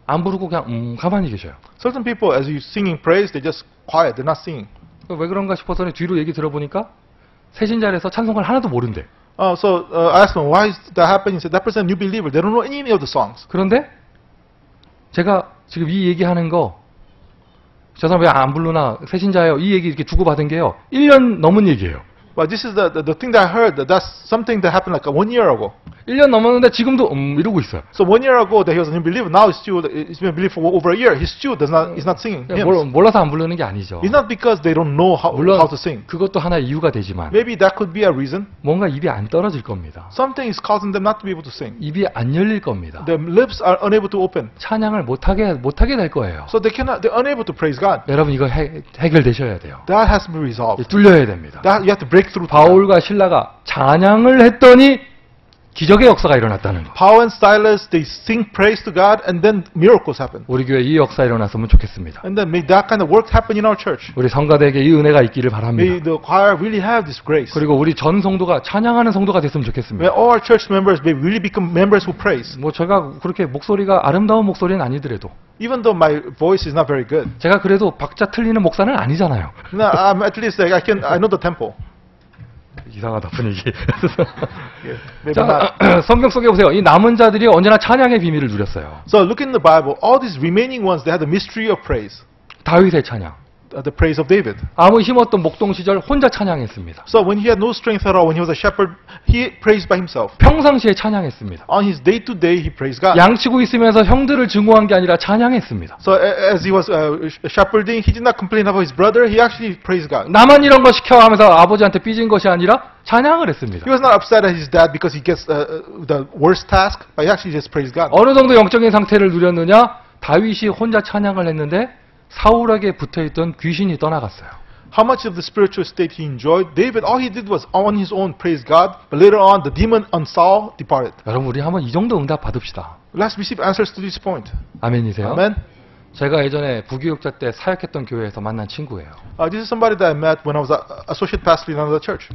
안 부르고 그냥 가만히 계셔요. Certain people, as you singing praise, they just quiet. They're not singing. 왜 그런가 싶어서 뒤로 얘기 들어보니까 새신자에서 찬송가를 하나도 모른대. So I asked them, why is that happening? He said, that person is a new believer. They don't know any of the songs. 그런데 제가 지금 이 얘기하는 거, 저 사람 왜 안 부르나 새신자예요. 이 얘기 이렇게 주고받은 게요. 1년 넘은 얘기예요. But this is the thing that I heard. That's something that happened like 1 year ago. 1년 넘었는데 지금도 이러고 있어요. So 1 year ago that he was a new believer. Now he's been a believer for over a year. He still he's not singing hymns. 몰라서 안 부르는 게 아니죠. It's not because they don't know how to sing. 그것도 하나의 이유가 되지만 Maybe that could be a reason. 뭔가 입이 안 떨어질 겁니다. Something is causing them not to be able to sing. 입이 안 열릴 겁니다. Their lips are unable to open. 찬양을 못하게 될 거예요. So they're unable to praise God. 여러분 이거 해결되셔야 돼요. That has to be resolved. 뚫려야 됩니다. That you have to break through. 바울과 신라가 찬양을 했더니 기적의 역사가 일어났다는 거. Paul and Silas, they sing praise to God, and then miracles happen. 우리 교회 이 역사 일어났으면 좋겠습니다. And then may that kind of work happen in our church. 우리 성가대에게 이 은혜가 있기를 May 바랍니다. the choir really have this grace. 그리고 우리 전 성도가 찬양하는 성도가 됐으면 May 좋겠습니다. all our church members may really become members who praise. 뭐 제가 그렇게 목소리가 아름다운 목소리는 아니더라도 Even though my voice is not very good. 제가 그래도 박자 틀리는 목사는 아니잖아요. No, I'm at least like I know the tempo. 이상하다 분위기. Yeah, maybe not. 자, 성경 속에 보세요. 이 남은 자들이 언제나 찬양의 비밀을 누렸어요. So look in the Bible. All these remaining ones, they had the mystery of praise. 다윗의 찬양. The praise of David. 아무 힘없던 목동 시절 혼자 찬양했습니다. So when he had no strength at all, when he was a shepherd, he praised by himself. 평상시에 찬양했습니다. On his day-to-day, he praised God. 양치고 있으면서 형들을 증오한 게 아니라 찬양했습니다. So as he was shepherding, he did not complain about his brother. He actually praised God. 나만 이런 거 시켜 하면서 아버지한테 삐진 것이 아니라 찬양을 했습니다. He was not upset at his dad because he gets the worst task, but he actually just praised God. 어느 정도 영적인 상태를 누렸느냐? 다윗이 혼자 찬양을 했는데 사울에게 붙어있던 귀신이 떠나갔어요. How much of the spiritual state he enjoyed? David, all he did was on his own praise God, but later on the demon on Saul departed. 여러분 우리 한번 이 정도 응답 받읍시다. Let's receive answers to this point. 아멘이세요? Amen. 제가 예전에 부교육자 때 사역했던 교회에서 만난 친구예요. This is somebody that I met when I was associate pastor in another church.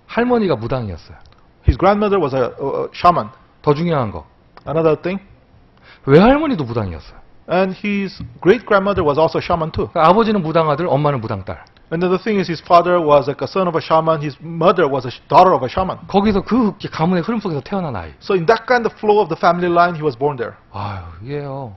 할머니가 무당이었어요. His grandmother was a shaman. 더 중요한 거, Another thing. 외할머니도 무당이었어요. And his great-grandmother was also a shaman too. 그러니까 아버지는 무당 아들, 엄마는 무당 딸. And the thing is, his father was like a son of a shaman, his mother was a daughter of a shaman. 거기서 그 가문의 흐름 속에서 태어난 아이. So in that kind of flow of the family line, he was born there. 아유, 이게요.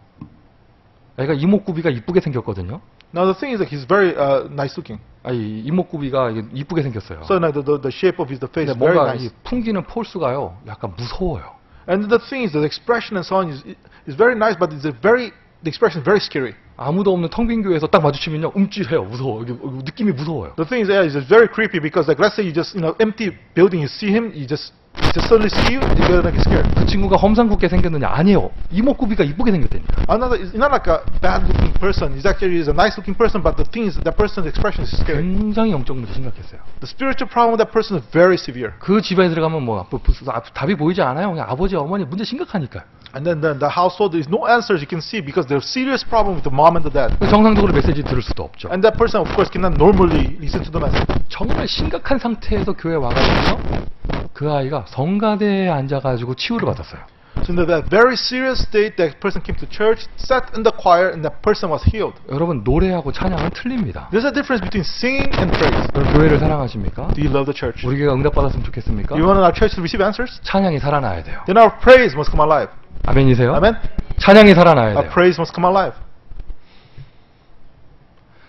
애가 이목구비가 이쁘게 생겼거든요. Now the thing is that he's very nice looking. 아니, 이목구비가 이쁘게 생겼어요. So the shape of his face 근데 is very 뭔가 nice. 이 풍기는 폴스가요, 약간 무서워요. And the thing is, the expression and so on is very nice, but the expression is very scary. 아무도 없는 텅 빈 교회에서 딱 마주치면요, 움찔해요. 무서워. 이게 느낌이 무서워요. The thing is, it's just very creepy because, like, let's say you just empty building, you see him, you just suddenly see you, you get like scared. 그 친구가 험상궂게 생겼느냐? 아니에요. 이목구비가 이쁘게 생겼다니까. It's not like a bad-looking person. He's actually a nice-looking person, but the thing is, that person's expression is scary. 굉장히 영적 문제 심각했어요. The spiritual problem with that person is very severe. 그 집에 들어가면 뭐 답이 보이지 않아요. 그냥 아버지, 어머니 문제 심각하니까요. And then the household, there is no answers you can see because there's serious problem with the mom and the dad. 정상적으로 메시지 들을 수도 없죠. And that person, of course, cannot normally listen to the message. 정말 심각한 상태에서 교회 와가지고요, 그 아이가 성가대에 앉아가지고 치유를 받았어요. So in that very serious state, that person came to church, sat in the choir, and that person was healed. 여러분 노래하고 찬양은 틀립니다. There's a difference between singing and praise. 여러분 교회를 사랑하십니까? Do you love the church? 우리 교회가 응답받았으면 좋겠습니까? You want our church to receive answers? 찬양이 살아나야 돼요. Then our praise must come alive. 아멘이세요? Amen? 찬양이 살아나야 Our 돼요. praise must come alive.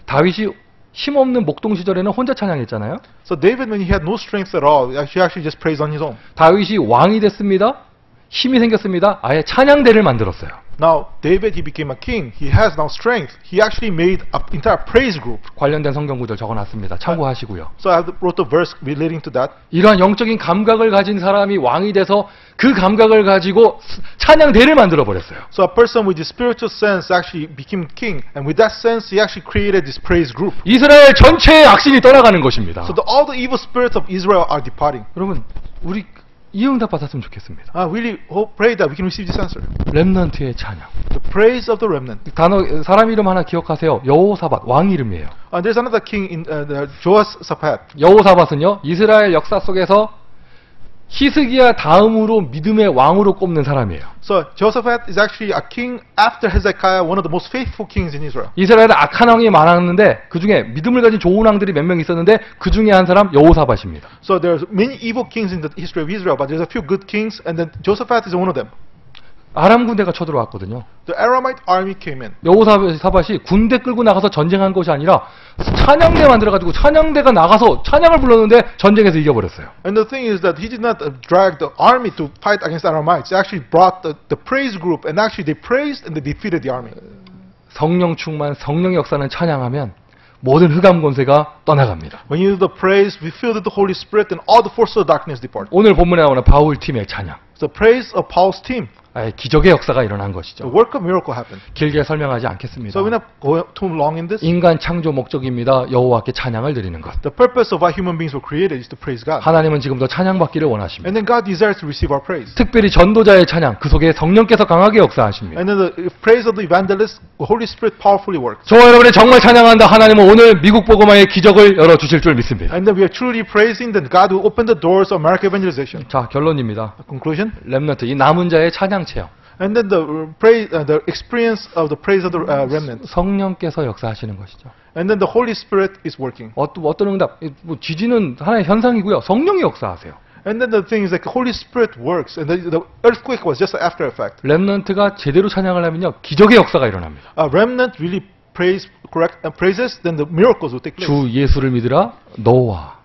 다윗이 힘없는 목동 시절에는 혼자 찬양했잖아요. So David, when he had no strength at all, he actually just praised on his own. 다윗이 왕이 됐습니다. 힘이 생겼습니다. 아예 찬양대를 만들었어요. Now, David, he became a king. He has now strength. He actually made an entire praise group. 관련된 성경 구절 적어놨습니다. 참고하시고요. So I wrote a verse relating to that. 이러한 영적인 감각을 가진 사람이 왕이 돼서 그 감각을 가지고 찬양대를 만들어 버렸어요. So a person with the spiritual sense actually became king. And with that sense, he actually created this praise group. 이스라엘 전체의 악신이 떠나가는 것입니다. So all the evil spirits of Israel are departing. 여러분, 우리 이 응답 받았으면 좋겠습니다. I really pray that we can receive this answer. 렘넌트의 찬양. The praise of the remnant. 단어 사람 이름 하나 기억하세요. 여호사밧 왕 이름이에요. There's another king in Jehoshaphat. 여호사밧은요 이스라엘 역사 속에서 히스기야 다음으로 믿음의 왕으로 꼽는 사람이에요. So Jehoshaphat is actually a king after Hezekiah, one of the most faithful kings in Israel. 이스라엘에 악한 왕이 많았는데 그 중에 믿음을 가진 좋은 왕들이 몇 명 있었는데 그 중에 한 사람 여호사밧입니다. So there's many evil kings in the history of Israel, but there's a few good kings, and then Jehoshaphat is one of them. 아람 군대가 쳐들어왔거든요. The Aramite army came in. 여호사밧이 군대 끌고 나가서 전쟁한 것이 아니라 찬양대 만들어가지고 찬양대가 나가서 찬양을 불렀는데 전쟁에서 이겨버렸어요. And the thing is that he did not drag the army to fight against Aramites. He actually brought the praise group, and actually they praised and they defeated the army. 성령 충만, 성령의 역사는 찬양하면 모든 흑암 권세가 떠나갑니다. When you do the praise, we feel that the Holy Spirit and all the forces of darkness depart. 오늘 본문에 나오는 바울 팀의 찬양. The praise of Paul's team. 기적의 역사가 일어난 것이죠. The work of miracle happened. 길게 설명하지 않겠습니다. So we're not going too long in this. 인간 창조 목적입니다. 여호와께 찬양을 드리는 것. The purpose of why human beings were created is to praise God. 하나님은 지금도 찬양받기를 원하십니다. And then God desires to receive our praise. 특별히 전도자의 찬양, 그 속에 성령께서 강하게 역사하십니다. And then the praise of the evangelist, the Holy Spirit powerfully works. 저와 여러분이 정말 찬양한다. 하나님은 오늘 미국 복음화의 기적을 열어주실 줄 믿습니다. And then we are truly praising, then God will open the doors of American evangelization. 자, 결론입니다. Conclusion. 렘넌트, 이 남은 자의 찬양 체험. And then the praise, the experience of the praise of the remnant. 성령께서 역사하시는 것이죠. And then the Holy Spirit is working. 어떤 응답? 뭐 지진은 하나의 현상이고요. 성령이 역사하세요. And then the thing is that the Holy Spirit works, and the earthquake was just an after effect. 렘넌트가 제대로 찬양을 하면요, 기적의 역사가 일어납니다. A remnant really praises, then the miracles will take place. 주 예수를 믿으라, 너와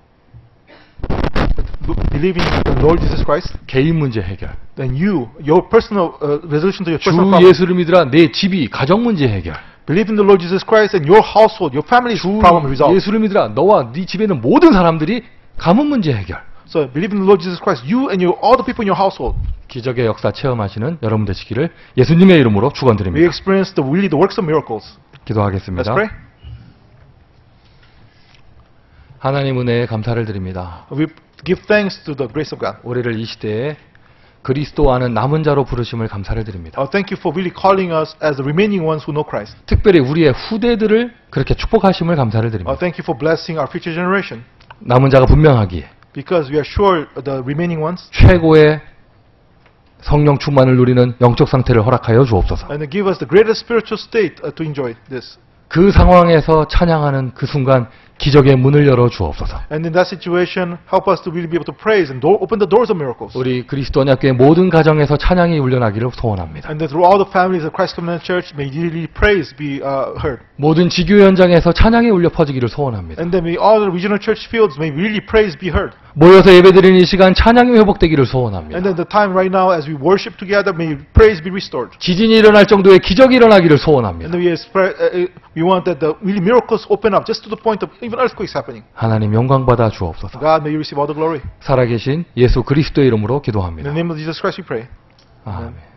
Believing in the Lord Jesus Christ, 개인 문제 해결. then your personal resolution to your 주 personal problem. 예수를 믿으라, 내 집이 가정 문제 해결. Believe in the Lord Jesus Christ, and your household, your family's 주 problem resolved. 예수를 믿으라, 너와 네 집에 있는 모든 사람들이 가문 문제 해결. So believe in the Lord Jesus Christ, you and all the people in your household. 기적의 역사 체험하시는 여러분 되시기를 예수님의 이름으로 We 축원드립니다. experience really the works of miracles. 기도하겠습니다. Let's pray. 하나님 은혜에 감사를 드립니다. We give thanks to the grace of God. 우리를 이 시대에 그리스도 아는 남은 자로 부르심을 감사를 드립니다. Thank you for really calling us as the remaining ones who know Christ. 특별히 우리의 후대들을 그렇게 축복하심을 감사를 드립니다. Thank you for blessing our future generation. 남은 자가 분명하기에 Because we are sure the remaining ones. 최고의 성령 충만을 누리는 영적 상태를 허락하여 주옵소서. And give us the greatest spiritual state to enjoy this. 그 상황에서 찬양하는 그 순간 기적의 문을 열어 주옵소서. And in that situation, help us to really be able to praise and open the doors of miracles. 우리 그리스도 언약교회 모든 가정에서 찬양이 울려나기를 소원합니다. And that through all the families of Christ Covenant Church, may really praise be heard. 모든 지교 현장에서 찬양이 울려 퍼지기를 소원합니다. And then may all the regional church fields, may really praise be heard. 모여서 예배드리는 이 시간 찬양이 회복되기를 소원합니다. And then the time right now as we worship together, may praise be restored. 지진이 일어날 정도의 기적이 일어나기를 And 소원합니다. then we want that the really miracles open up just to the point of even earthquakes happening. 하나님 영광 받아 주옵소서. God, may you receive all the glory. 살아계신 예수 그리스도의 이름으로 In 기도합니다. the name of Jesus Christ we pray. 아멘.